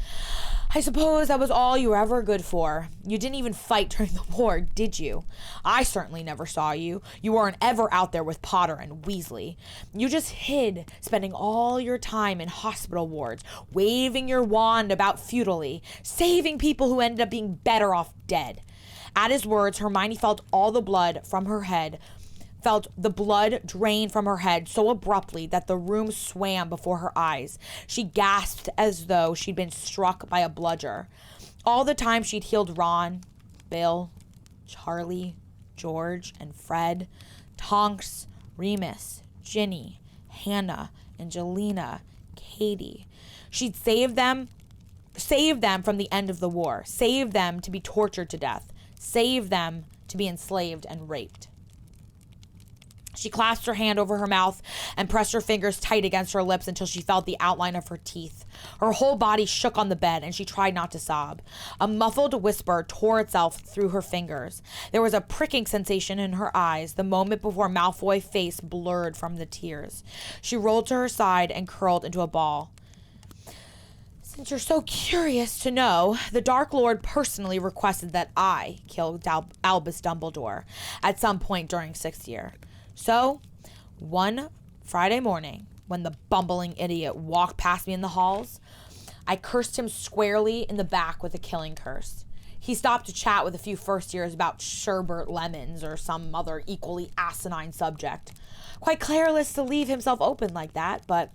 "I suppose that was all you were ever good for. You didn't even fight during the war, did you? I certainly never saw you. You weren't ever out there with Potter and Weasley. You just hid, spending all your time in hospital wards, waving your wand about futilely, saving people who ended up being better off dead." At his words, Hermione felt the blood drain from her head so abruptly that the room swam before her eyes. She gasped as though she'd been struck by a bludger. All the time she'd healed Ron, Bill, Charlie, George, and Fred, Tonks, Remus, Ginny, Hannah, Angelina, Katie. She'd saved them from the end of the war, saved them to be tortured to death, saved them to be enslaved and raped. She clasped her hand over her mouth and pressed her fingers tight against her lips until she felt the outline of her teeth. Her whole body shook on the bed, and she tried not to sob. A muffled whisper tore itself through her fingers. There was a pricking sensation in her eyes the moment before Malfoy's face blurred from the tears. She rolled to her side and curled into a ball. "Since you're so curious to know, the Dark Lord personally requested that I kill Albus Dumbledore at some point during 6th year. So, one Friday morning, when the bumbling idiot walked past me in the halls, I cursed him squarely in the back with a killing curse. He stopped to chat with a few first years about sherbet lemons or some other equally asinine subject. Quite careless to leave himself open like that, but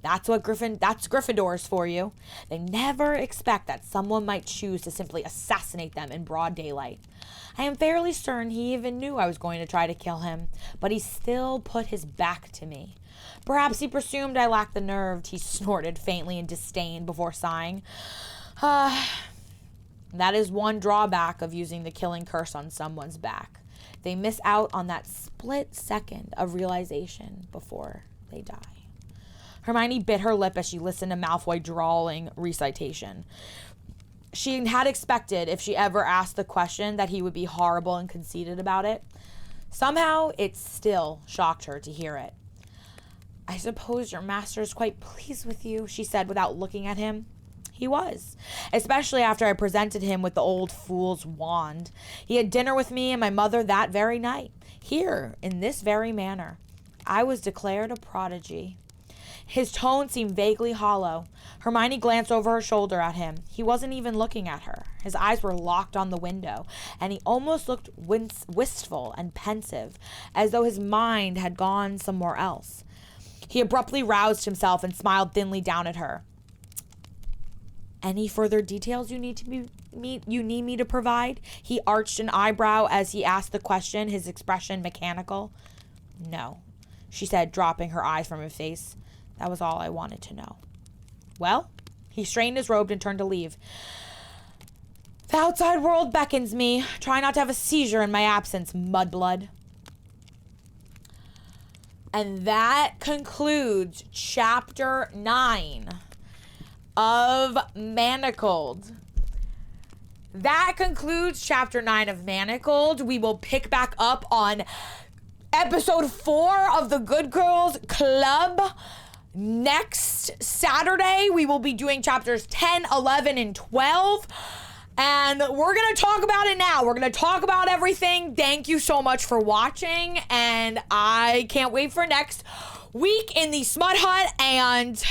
that's Gryffindors for you. They never expect that someone might choose to simply assassinate them in broad daylight. I am fairly certain he even knew I was going to try to kill him, but he still put his back to me. Perhaps he presumed I lacked the nerve," he snorted faintly in disdain before sighing. That is one drawback of using the killing curse on someone's back. They miss out on that split second of realization before they die." Hermione bit her lip as she listened to Malfoy drawling recitation. She had expected, if she ever asked the question, that he would be horrible and conceited about it. Somehow, it still shocked her to hear it. I suppose your master is quite pleased with you, she said without looking at him. He was, especially after I presented him with the old fool's wand. He had dinner with me and my mother that very night, here, in this very manner. I was declared a prodigy. His tone seemed vaguely hollow. Hermione glanced over her shoulder at him. He wasn't even looking at her. His eyes were locked on the window, and he almost looked wistful and pensive, as though his mind had gone somewhere else. He abruptly roused himself and smiled thinly down at her. Any further details you need me to provide? He arched an eyebrow as he asked the question, his expression mechanical. No, she said, dropping her eyes from his face. That was all I wanted to know. Well, he straightened his robe and turned to leave. The outside world beckons me. Try not to have a seizure in my absence, mudblood. And that concludes chapter 9 of Manacled. That concludes chapter 9 of Manacled. We will pick back up on episode 4 of the Good Girls Club. Next Saturday, we will be doing chapters 10, 11, and 12. And we're going to talk about it now. We're going to talk about everything. Thank you so much for watching. And I can't wait for next week in the Smut Hut. And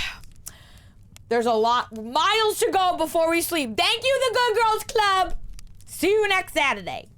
there's a lot, miles to go before we sleep. Thank you, the Good Girls Club. See you next Saturday.